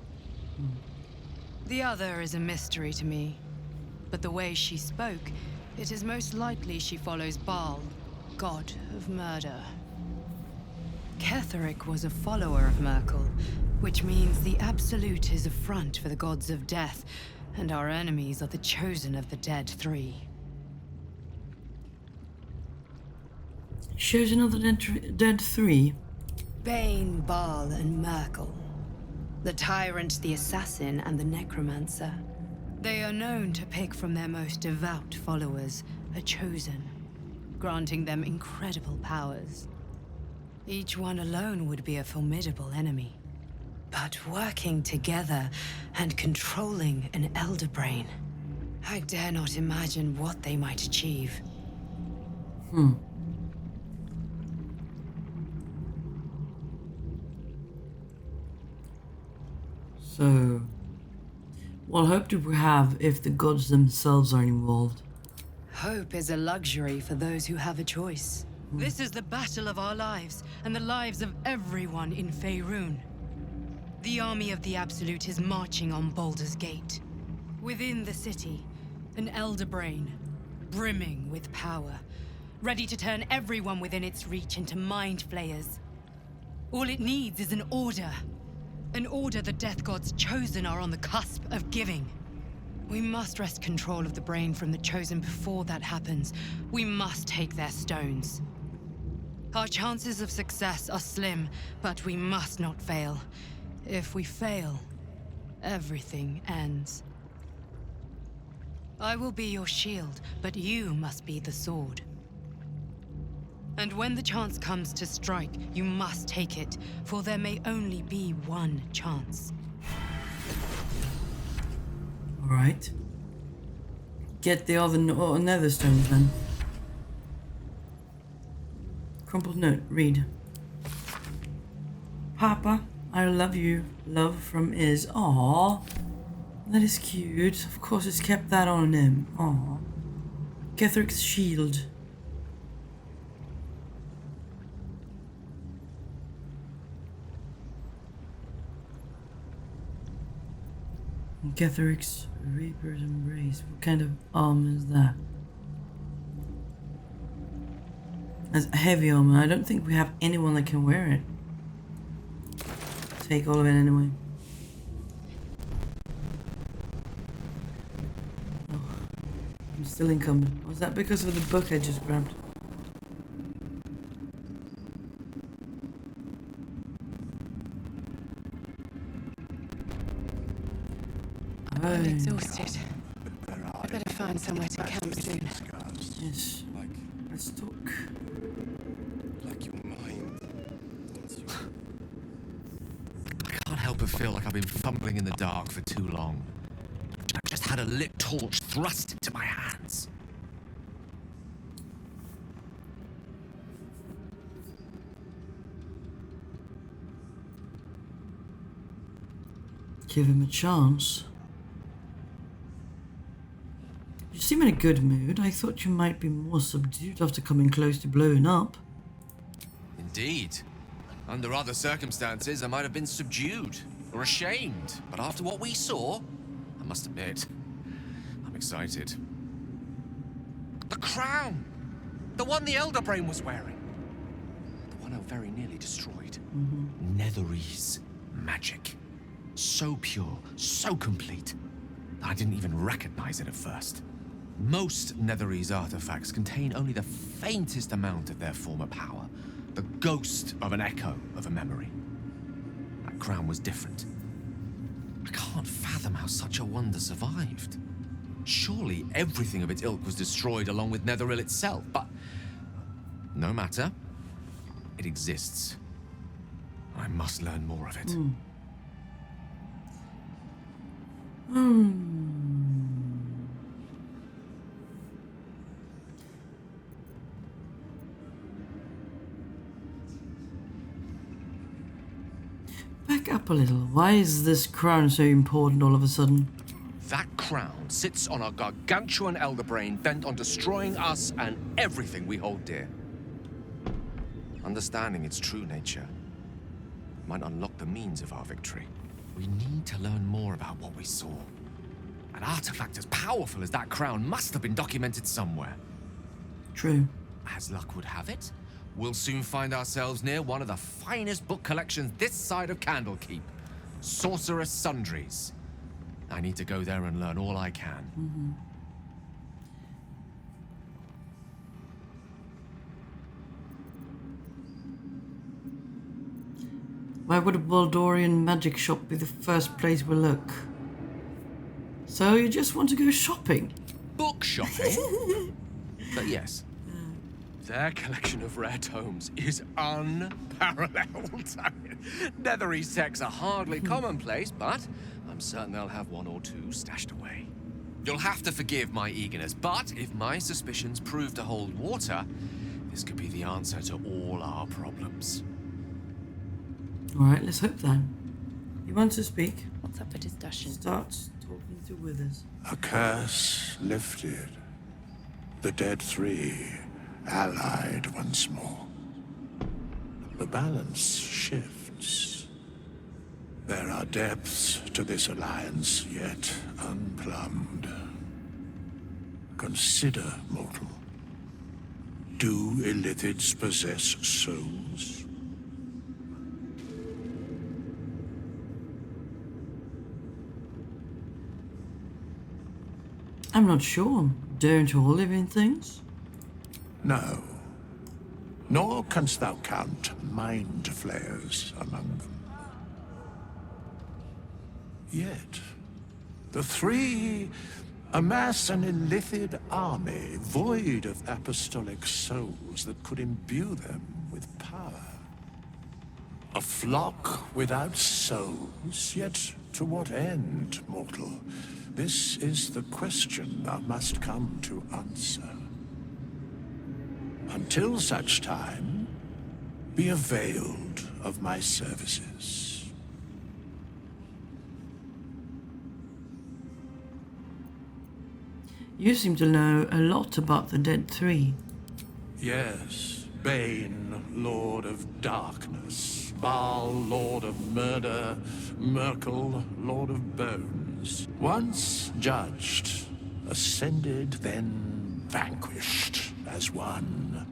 The other is a mystery to me, but the way she spoke, it is most likely she follows Baal, god of murder. Ketheric was a follower of Merkel, which means the Absolute is a front for the gods of death, and our enemies are the chosen of the Dead Three. Chosen of the Dead Three? Bane, Baal, and Merkel. The Tyrant, the Assassin, and the Necromancer. They are known to pick from their most devout followers a chosen, granting them incredible powers. Each one alone would be a formidable enemy. But working together and controlling an Elder Brain, I dare not imagine what they might achieve. So, what hope do we have if the gods themselves are involved? Hope is a luxury for those who have a choice. This is the battle of our lives, and the lives of everyone in Faerun. The army of the Absolute is marching on Baldur's Gate. Within the city, an Elder Brain, brimming with power, ready to turn everyone within its reach into mind flayers. All it needs is an order. An order the Death Gods Chosen are on the cusp of giving. We must wrest control of the brain from the Chosen before that happens. We must take their stones. Our chances of success are slim, but we must not fail. If we fail, everything ends. I will be your shield, but you must be the sword. And when the chance comes to strike, you must take it, for there may only be one chance. Alright. Get the other nether stones then. Crumpled note, read. Papa, I love you. Love from Iz. Aww. That is cute. Of course it's kept that on him. Aww. Ketheric's shield. Ketheric's Reaper's Embrace. What kind of armor is that? That's heavy armor. I don't think we have anyone that can wear it. Take all of it anyway. Oh, I'm still incumbent. Was that because of the book I just grabbed? I'm exhausted. I better find somewhere to camp soon. Yes. Let's talk. Like your mind. I can't help but feel like I've been fumbling in the dark for too long. I've just had a lit torch thrust into my hands. Give him a chance. You seem in a good mood. I thought you might be more subdued after coming close to blowing up. Indeed. Under other circumstances, I might have been subdued or ashamed. But after what we saw, I must admit, I'm excited. The crown! The one the Elder Brain was wearing. The one I very nearly destroyed. Netherese magic. So pure, so complete, that I didn't even recognize it at first. Most Netherese artifacts contain only the faintest amount of their former power, the ghost of an echo of a memory. That crown was different. I can't fathom how such a wonder survived. Surely everything of its ilk was destroyed along with Netheril itself, but no matter. It exists. I must learn more of it. Back up a little. Why is this crown so important all of a sudden? That crown sits on a gargantuan elder brain bent on destroying us and everything we hold dear. Understanding its true nature might unlock the means of our victory. We need to learn more about what we saw. An artifact as powerful as that crown must have been documented somewhere. True. As luck would have it, we'll soon find ourselves near one of the finest book collections this side of Candlekeep. Sorcerous Sundries. I need to go there and learn all I can. Why would a Baldurian magic shop be the first place we look? So you just want to go shopping? Book shopping? But yes, their collection of rare tomes is unparalleled. Netherese texts are hardly commonplace, but I'm certain they'll have one or two stashed away. You'll have to forgive my eagerness, but if my suspicions prove to hold water, this could be the answer to all our problems. Alright, let's hope then. You want to speak? What's up for discussion? Start talking to Withers. A curse lifted. The dead three allied once more. The balance shifts. There are depths to this alliance yet unplumbed. Consider, mortal. Do Illithids possess souls? I'm not sure. Don't all living things? No. Nor canst thou count mind flayers among them. Yet, the three amass an Illithid army void of apostolic souls that could imbue them with power. A flock without souls, yet to what end, mortal? This is the question thou must come to answer. Until such time, be availed of my services. You seem to know a lot about the Dead Three. Yes, Bane, Lord of Darkness, Baal, Lord of Murder, Merkel, Lord of Bones. Once judged, ascended, then vanquished as one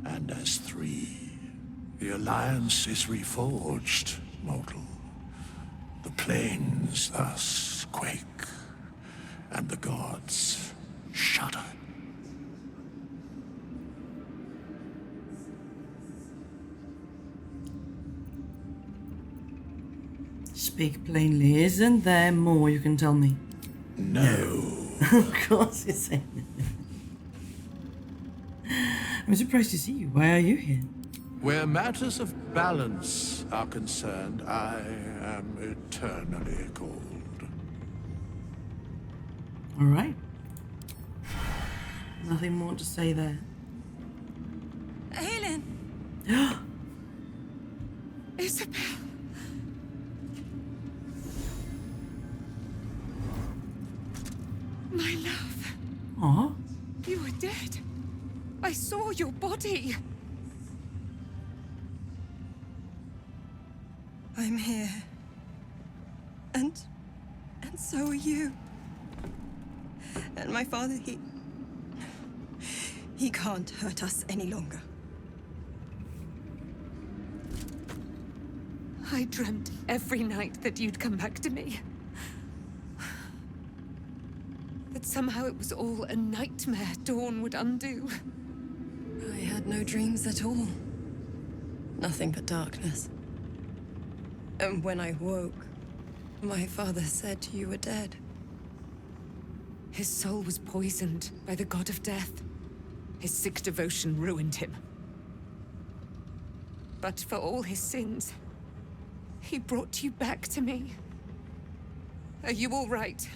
and as three. The alliance is reforged, mortal. The plains thus quake, and the gods shudder. speak plainly. Isn't there more you can tell me? No. Of course you say. I'm surprised to see you. Why are you here? Where matters of balance are concerned, I am eternally cold. All right. Nothing more to say there. Helen! Isabel! My love. Aw. You were dead. I saw your body. I'm here. And so are you. And my father, he can't hurt us any longer. I dreamt every night that you'd come back to me. That somehow it was all a nightmare Dawn would undo. I had no dreams at all. Nothing but darkness. And when I woke, my father said you were dead. His soul was poisoned by the god of death. His sick devotion ruined him. But for all his sins, he brought you back to me. Are you all right?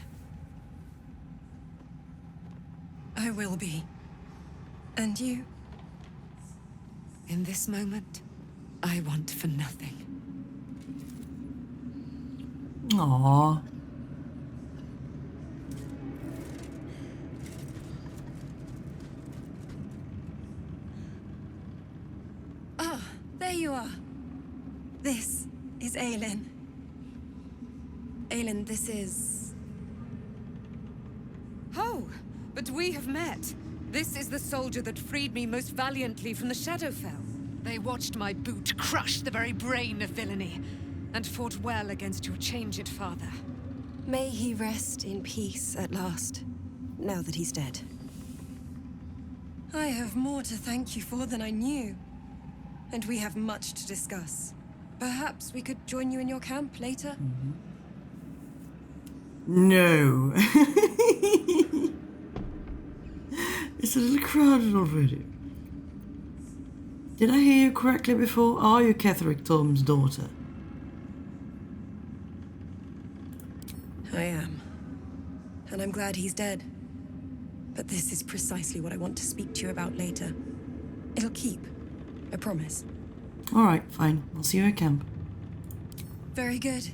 I will be. And you? In this moment, I want for nothing. Aww. Ah, there you are. This is Aelin. Aelin, this is... Oh, but we have met. This is the soldier that freed me most valiantly from the Shadowfell. They watched my boot crush the very brain of villainy, and fought well against your changed father. May he rest in peace at last, now that he's dead. I have more to thank you for than I knew, and we have much to discuss. Perhaps we could join you in your camp later? No. It's a little crowded already. Did I hear you correctly before? Are you Ketheric Tom's daughter? I am. And I'm glad he's dead. But this is precisely what I want to speak to you about later. It'll keep. I promise. Alright, fine. I'll see you at camp. Very good.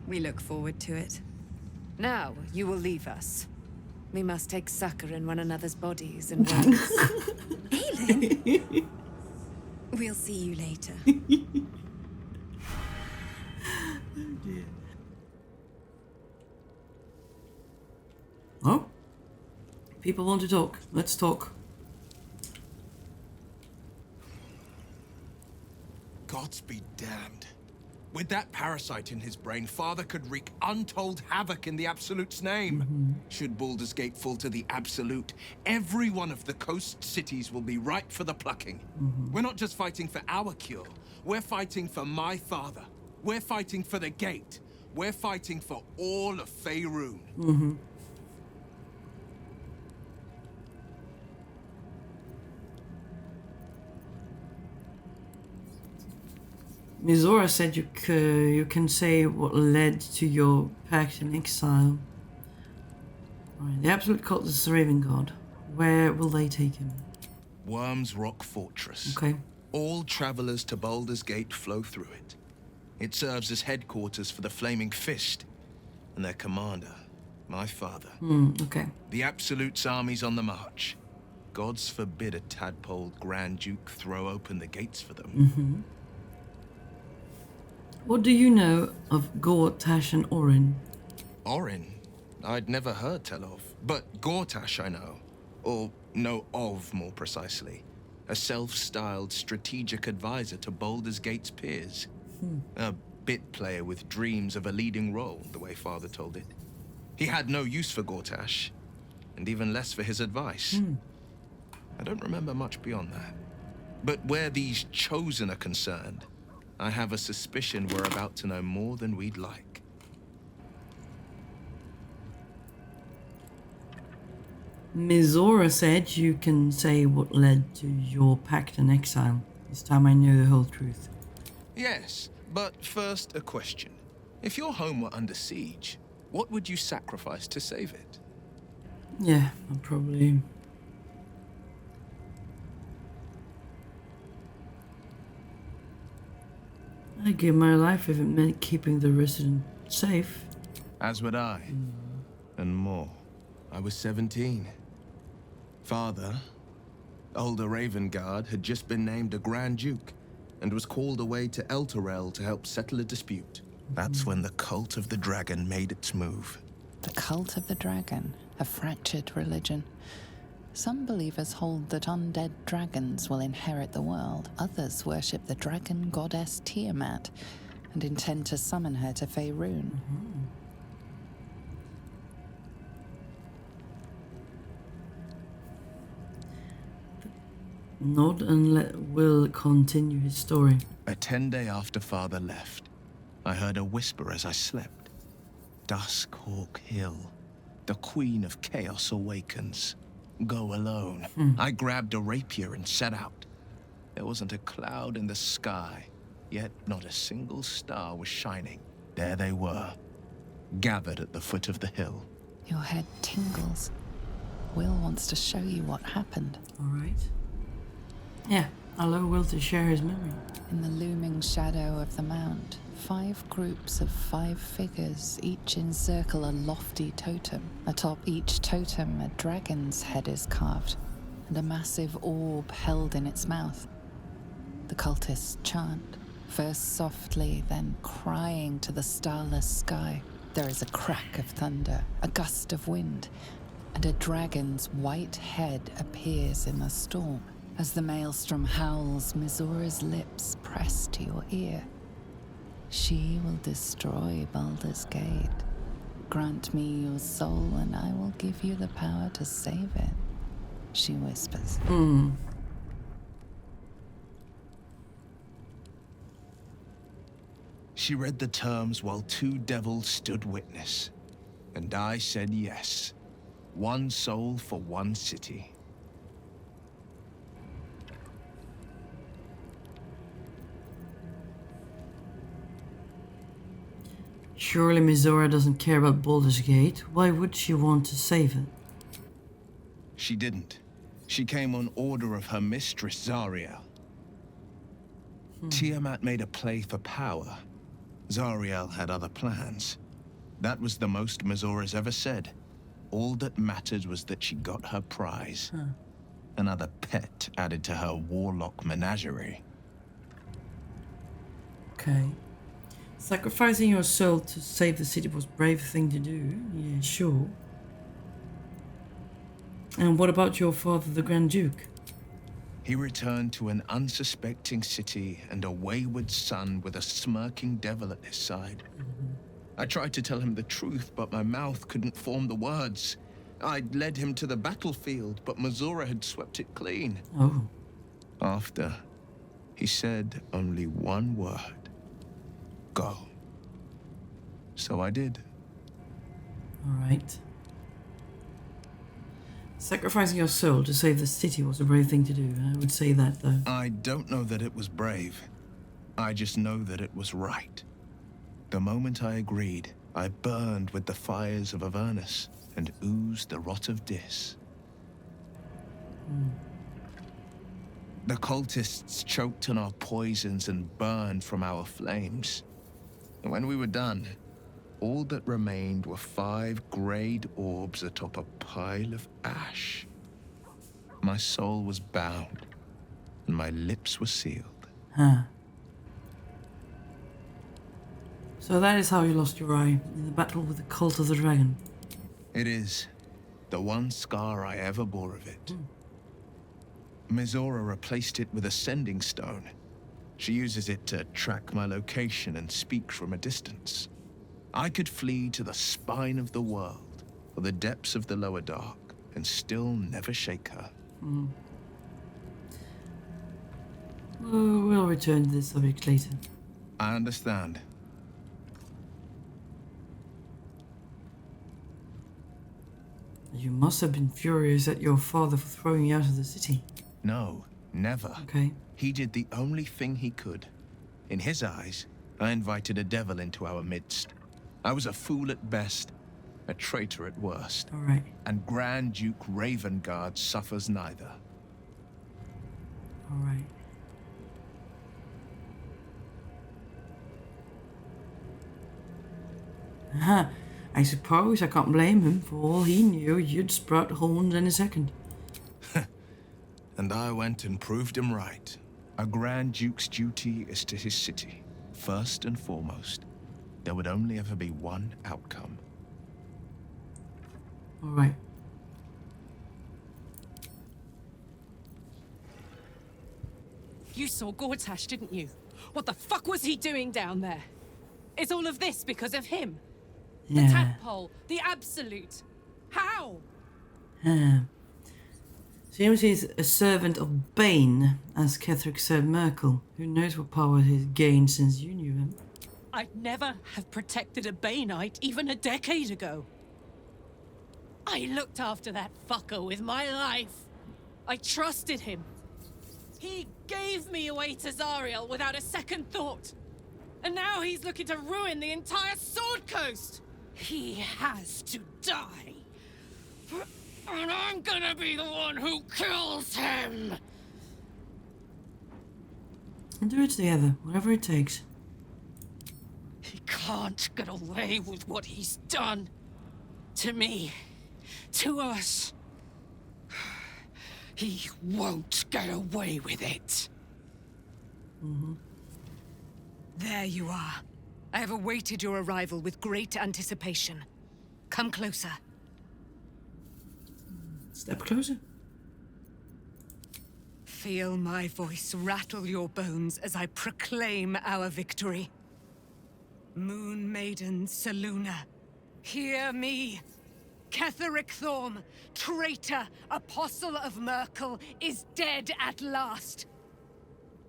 We look forward to it. Now, you will leave us. We must take succor in one another's bodies and worlds. Aelin! We'll see you later. Oh, people want to talk. Let's talk. Gods be damned. With that parasite in his brain, Father could wreak untold havoc in the Absolute's name. Should Baldur's Gate fall to the Absolute, every one of the coast cities will be ripe for the plucking. We're not just fighting for our cure. We're fighting for my father. We're fighting for the Gate. We're fighting for all of Faerun. Mizora said you can say what led to your pact in exile. Alright, the Absolute cult is the Raven God. Where will they take him? Worm's Rock Fortress. Okay. All travelers to Baldur's Gate flow through it. It serves as headquarters for the Flaming Fist and their commander, my father. Okay. The Absolute's army's on the march. Gods forbid a tadpole Grand Duke throw open the gates for them. What do you know of Gortash and Orin? Orin? I'd never heard tell of. But Gortash I know. Or know of, more precisely. A self-styled strategic advisor to Baldur's Gate's peers. A bit player with dreams of a leading role, the way Father told it. He had no use for Gortash, and even less for his advice. I don't remember much beyond that. But where these Chosen are concerned, I have a suspicion we're about to know more than we'd like. Mizora said you can say what led to your pact and exile. This time I know the whole truth. Yes, but first a question. If your home were under siege, what would you sacrifice to save it? Yeah, I'll probably... I'd give my life if it meant keeping the resident safe. As would I. And more. I was 17. Father, older Ravengard, had just been named a Grand Duke and was called away to Elturel to help settle a dispute. That's when the Cult of the Dragon made its move. The Cult of the Dragon, a fractured religion. Some believers hold that undead dragons will inherit the world. Others worship the dragon goddess Tiamat and intend to summon her to Faerun. Nod and Will continue his story. A 10-day after Father left, I heard a whisper as I slept. Duskhawk Hill. The Queen of Chaos awakens. Go alone. I grabbed a rapier and set out. There wasn't a cloud in the sky, yet not a single star was shining. There they were, gathered at the foot of the hill. Your head tingles. Will wants to show you what happened. All right. Yeah, allow Will to share his memory. In the looming shadow of the mount, 5 groups of 5 figures each encircle a lofty totem. Atop each totem, a dragon's head is carved, and a massive orb held in its mouth. The cultists chant, first softly, then crying to the starless sky. There is a crack of thunder, a gust of wind, and a dragon's white head appears in the storm. As the maelstrom howls, Mizora's lips press to your ear. She will destroy Baldur's Gate. Grant me your soul and I will give you the power to save it, she whispers. She read the terms while 2 devils stood witness. And I said yes. 1 soul for 1 city. Surely Mizora doesn't care about Baldur's Gate. Why would she want to save it? She didn't. She came on order of her mistress, Zariel. Tiamat made a play for power. Zariel had other plans. That was the most Mizora's ever said. All that mattered was that she got her prize. Another pet added to her warlock menagerie. Okay. Sacrificing your soul to save the city was a brave thing to do. Yeah, sure. And what about your father, the Grand Duke? He returned to an unsuspecting city and a wayward son with a smirking devil at his side. I tried to tell him the truth, but my mouth couldn't form the words. I'd led him to the battlefield, but Mizora had swept it clean. Oh. After, he said only one word. Go. So I did. All right. Sacrificing your soul to save the city was a brave thing to do. I would say that, though. I don't know that it was brave. I just know that it was right. The moment I agreed, I burned with the fires of Avernus and oozed the rot of Dis. The cultists choked on our poisons and burned from our flames. And when we were done, all that remained were 5 grayed orbs atop a pile of ash. My soul was bound, and my lips were sealed. So that is how you lost your eye, in the battle with the Cult of the Dragon. It is. The one scar I ever bore of it. Mizora replaced it with a sending stone. She uses it to track my location and speak from a distance. I could flee to the spine of the world, or the depths of the lower dark, and still never shake her. We'll return to this subject later. I understand. You must have been furious at your father for throwing you out of the city. No, never. Okay. He did the only thing he could. In his eyes, I invited a devil into our midst. I was a fool at best, a traitor at worst. All right. And Grand Duke Ravengard suffers neither. All right. Aha. I suppose I can't blame him. For all he knew, you'd sprout horns in a second. And I went and proved him right. A Grand Duke's duty is to his city, first and foremost. There would only ever be one outcome. All right. You saw Gortash, didn't you? What the fuck was he doing down there? Is all of this because of him? The Yeah. tadpole, the absolute. How? Seems he's a servant of Bane, as Ketherick said Merkel. Who knows what power he's gained since you knew him. I'd never have protected a Baneite even a decade ago. I looked after that fucker with my life. I trusted him. He gave me away to Zariel without a second thought. And now he's looking to ruin the entire Sword Coast. He has to die. And I'm gonna be the one who kills him. And do it together, whatever it takes. He can't get away with what he's done. To me. To us. He won't get away with it. There you are. I have awaited your arrival with great anticipation. Come closer. Step closer. Feel my voice rattle your bones as I proclaim our victory. Moon Maiden Selûne, hear me. Ketherick Thorm, traitor, apostle of Merkel, is dead at last.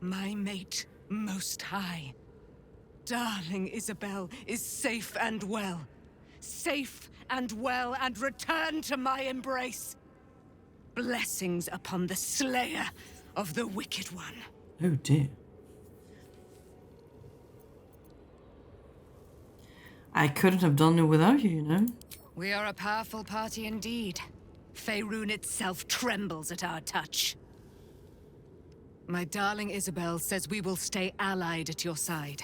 My mate, Most High. Darling Isabel is safe and well. Safe and well and returned to my embrace. Blessings upon the slayer of the Wicked One. Oh dear. I couldn't have done it without you, you know? We are a powerful party indeed. Faerun itself trembles at our touch. My darling Isabel says we will stay allied at your side.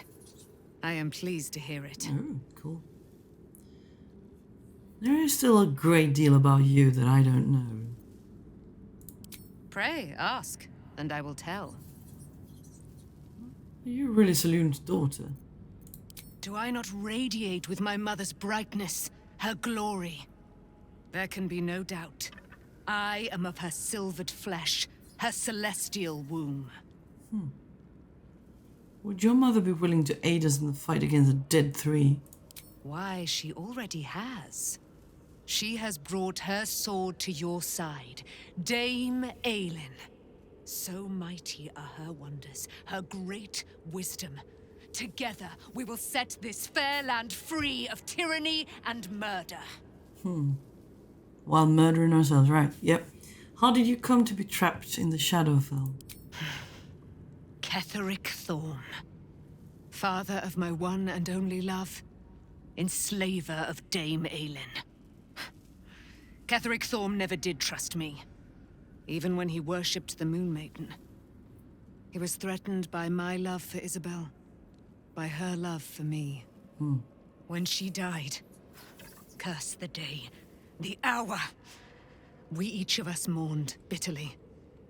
I am pleased to hear it. Oh, cool. There is still a great deal about you that I don't know. Pray, ask, and I will tell. Are you really Selûne's daughter? Do I not radiate with my mother's brightness, her glory? There can be no doubt. I am of her silvered flesh, her celestial womb. Would your mother be willing to aid us in the fight against the Dead Three? Why, she already has. She has brought her sword to your side, Dame Aelin. So mighty are her wonders, her great wisdom. Together, we will set this fair land free of tyranny and murder. While murdering ourselves, right? Yep. How did you come to be trapped in the Shadowfell? Ketherick Thorm. Father of my one and only love. Enslaver of Dame Aelin. Ketherick Thorm never did trust me. Even when he worshipped the Moon Maiden. He was threatened by my love for Isabel. By her love for me. When she died, curse the day, the hour. We each of us mourned bitterly.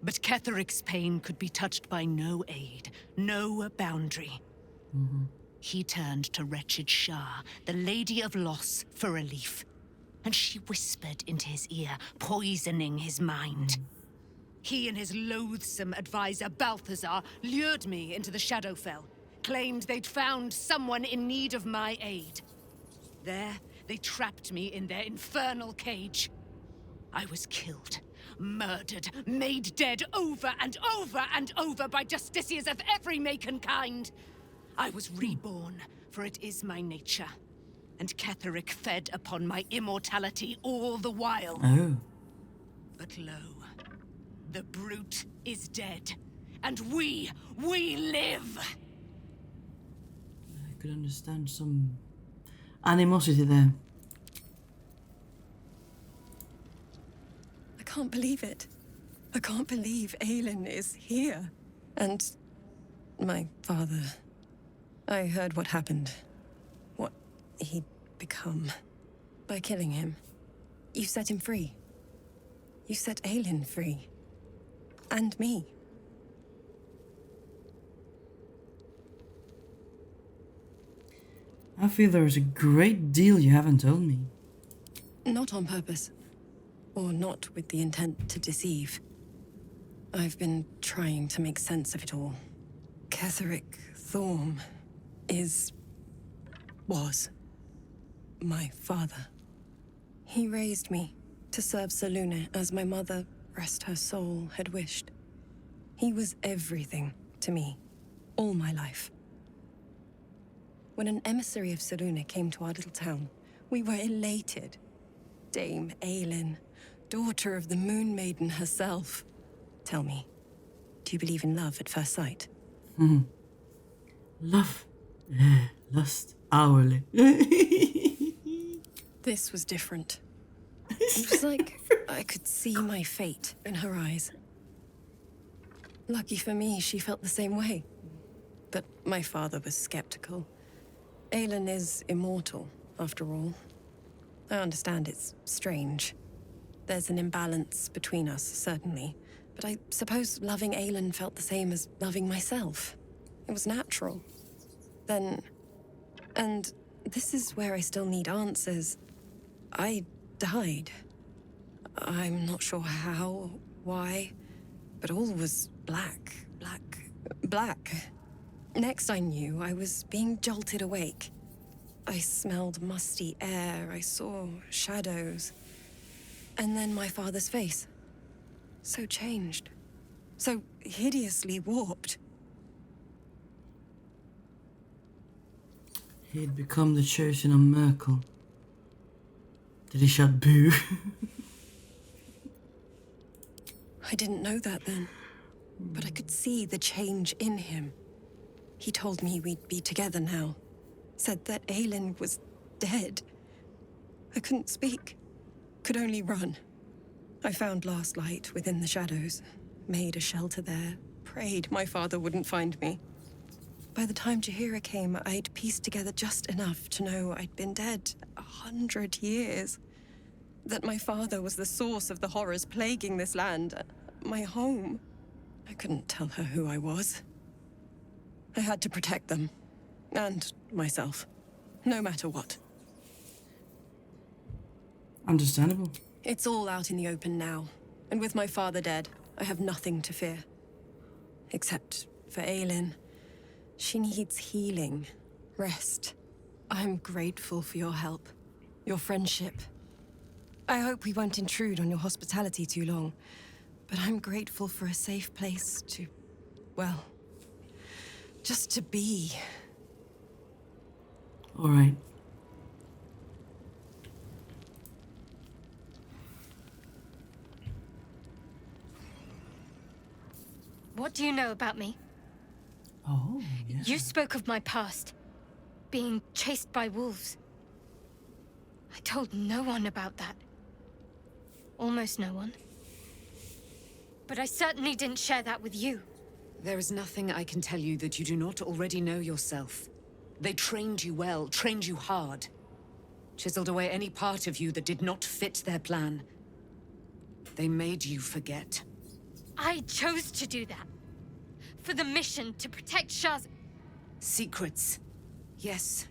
But Ketherick's pain could be touched by no aid, no boundary. He turned to wretched Shah, the Lady of Loss, for relief. And she whispered into his ear, poisoning his mind. He and his loathsome advisor, Balthazar, lured me into the Shadowfell. Claimed they'd found someone in need of my aid. There, they trapped me in their infernal cage. I was killed, murdered, made dead over and over and over by justiciars of every make and kind. I was reborn, for it is my nature. And Ketheric fed upon my immortality all the while. Oh. But lo, the brute is dead, and we live! I could understand some animosity there. I can't believe it. I can't believe Aelin is here. And my father. I heard what happened. What he'd become. By killing him. You set him free. You set Aelin free. And me. I feel there's a great deal you haven't told me. Not on purpose. Or not with the intent to deceive. I've been trying to make sense of it all. Ketheric Thorm was my father. He raised me to serve Selûne as my mother, rest her soul, had wished. He was everything to me, all my life. When an emissary of Selûne came to our little town, we were elated. Dame Aelin, daughter of the Moon Maiden herself. Tell me, do you believe in love at first sight? Love. Lust hourly. This was different. It was like I could see my fate in her eyes. Lucky for me, she felt the same way. But my father was skeptical. Aelin is immortal, after all. I understand it's strange. There's an imbalance between us, certainly. But I suppose loving Aelin felt the same as loving myself. It was natural. Then... And this is where I still need answers. I died. I'm not sure how, why, but all was black. Next I knew, I was being jolted awake. I smelled musty air, I saw shadows. And then my father's face. So changed. So hideously warped. He'd become the chosen of Merkel. Did he shout boo? I didn't know that then, but I could see the change in him. He told me we'd be together now. Said that Aelin was dead. I couldn't speak. Could only run. I found last light within the shadows. Made a shelter there. Prayed my father wouldn't find me. By the time Jaheira came, I'd pieced together just enough to know I'd been dead 100 years. That my father was the source of the horrors plaguing this land. My home. I couldn't tell her who I was. I had to protect them. And myself. No matter what. Understandable. It's all out in the open now. And with my father dead, I have nothing to fear. Except for Aelin. She needs healing. Rest. I'm grateful for your help. Your friendship. I hope we won't intrude on your hospitality too long. But I'm grateful for a safe place to... well... just to be. All right. What do you know about me? Oh, yeah. You spoke of my past. Being chased by wolves. I told no one about that. Almost no one. But I certainly didn't share that with you. There is nothing I can tell you that you do not already know yourself. They trained you well, trained you hard. Chiseled away any part of you that did not fit their plan. They made you forget. I chose to do that. For the mission to protect Shaz. Secrets. Yes,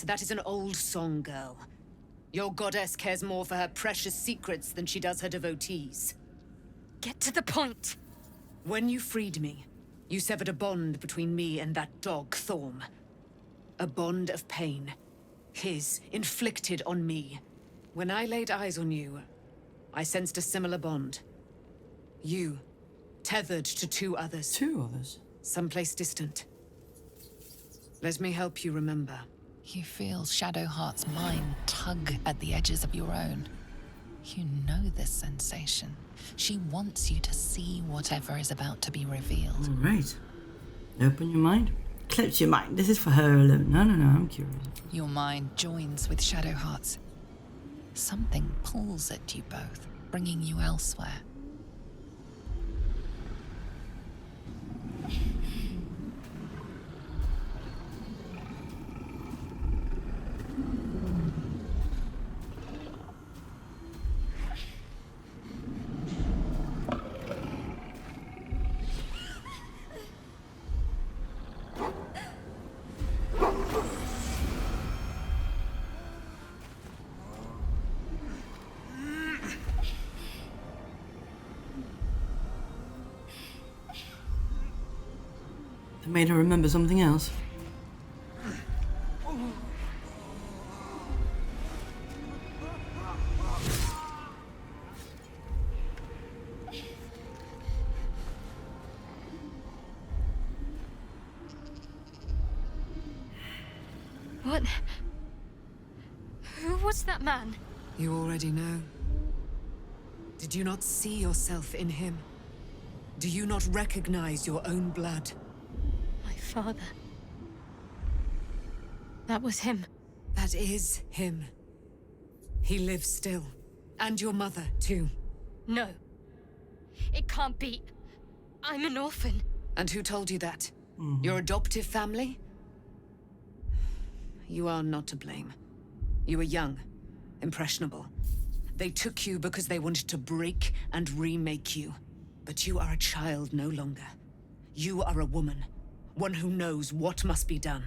that is an old song, girl. Your goddess cares more for her precious secrets than she does her devotees. Get to the point. When you freed me, you severed a bond between me and that dog, Thorm. A bond of pain. His, inflicted on me. When I laid eyes on you, I sensed a similar bond. You, tethered to two others. Two others? Someplace distant. Let me help you remember. You feel Shadowheart's mind tug at the edges of your own. You know this sensation. She wants you to see whatever is about to be revealed. All right. Open your mind. Close your mind. This is for her alone. No, I'm curious. Your mind joins with Shadowheart's. Something pulls at you both, bringing you elsewhere. It made her remember something else. What? Who was that man? You already know. Did you not see yourself in him? Do you not recognize your own blood? My father. That was him. That is him. He lives still. And your mother, too. No. It can't be. I'm an orphan. And who told you that? Your adoptive family? You are not to blame. You were young, impressionable. They took you because they wanted to break and remake you. But you are a child no longer. You are a woman. One who knows what must be done.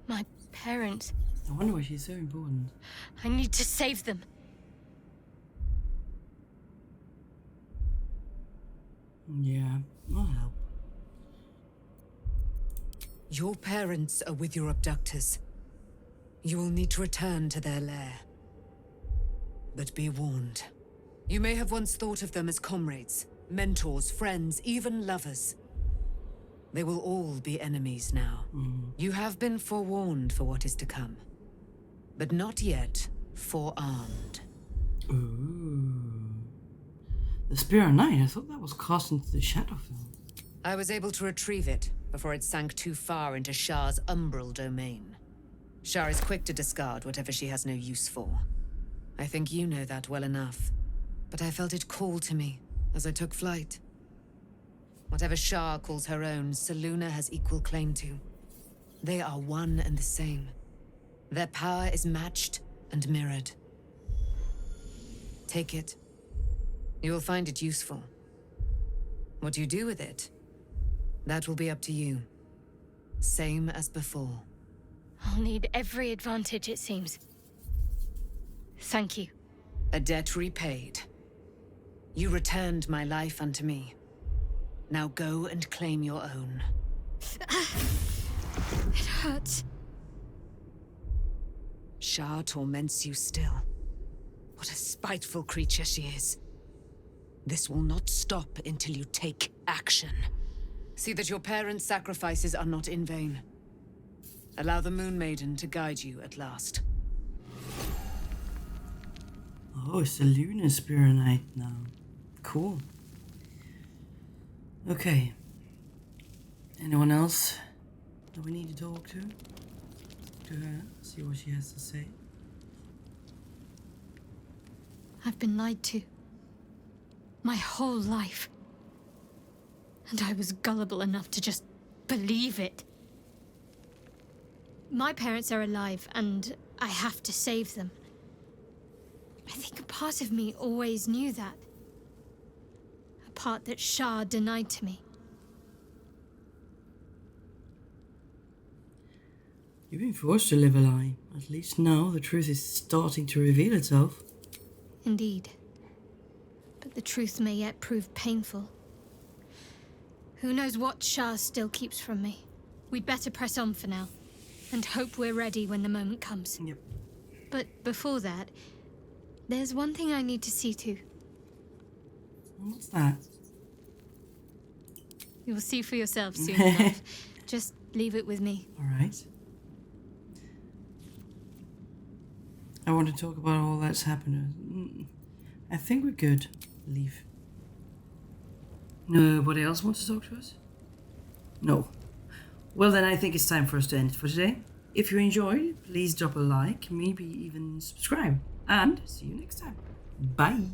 My parents. I wonder why she's so important. I need to save them. Yeah, I'll help. Your parents are with your abductors. You will need to return to their lair. But be warned. You may have once thought of them as comrades, mentors, friends, even lovers. They will all be enemies now. You have been forewarned for what is to come. But not yet forearmed. Ooh. The Spear Knight, I thought that was cast into the Shadowfield. I was able to retrieve it before it sank too far into Shah's umbral domain. Shah is quick to discard whatever she has no use for. I think you know that well enough. But I felt it call to me as I took flight. Whatever Shah calls her own, Selûne has equal claim to. They are one and the same. Their power is matched and mirrored. Take it. You will find it useful. What you do with it, that will be up to you. Same as before. I'll need every advantage, it seems. Thank you. A debt repaid. You returned my life unto me. Now go and claim your own. It hurts. Shah torments you still. What a spiteful creature she is. This will not stop until you take action. See that your parents' sacrifices are not in vain. Allow the Moon Maiden to guide you at last. Oh, it's the Lunar Spear Knight now. Cool. Okay. Anyone else that we need to talk to? To her, see what she has to say. I've been lied to. My whole life. And I was gullible enough to just believe it. My parents are alive, and I have to save them. I think a part of me always knew that. A part that Shah denied to me. You've been forced to live a lie. At least now the truth is starting to reveal itself. Indeed. But the truth may yet prove painful. Who knows what Shah still keeps from me? We'd better press on for now, and hope we're ready when the moment comes. Yep. But before that, there's one thing I need to see to. What's that? You'll see for yourself soon enough. Just leave it with me. Alright. I want to talk about all that's happened. I think we could leave. Nobody else wants to talk to us? No. Well, then I think it's time for us to end it for today. If you enjoyed, please drop a like, maybe even subscribe. And see you next time. Bye.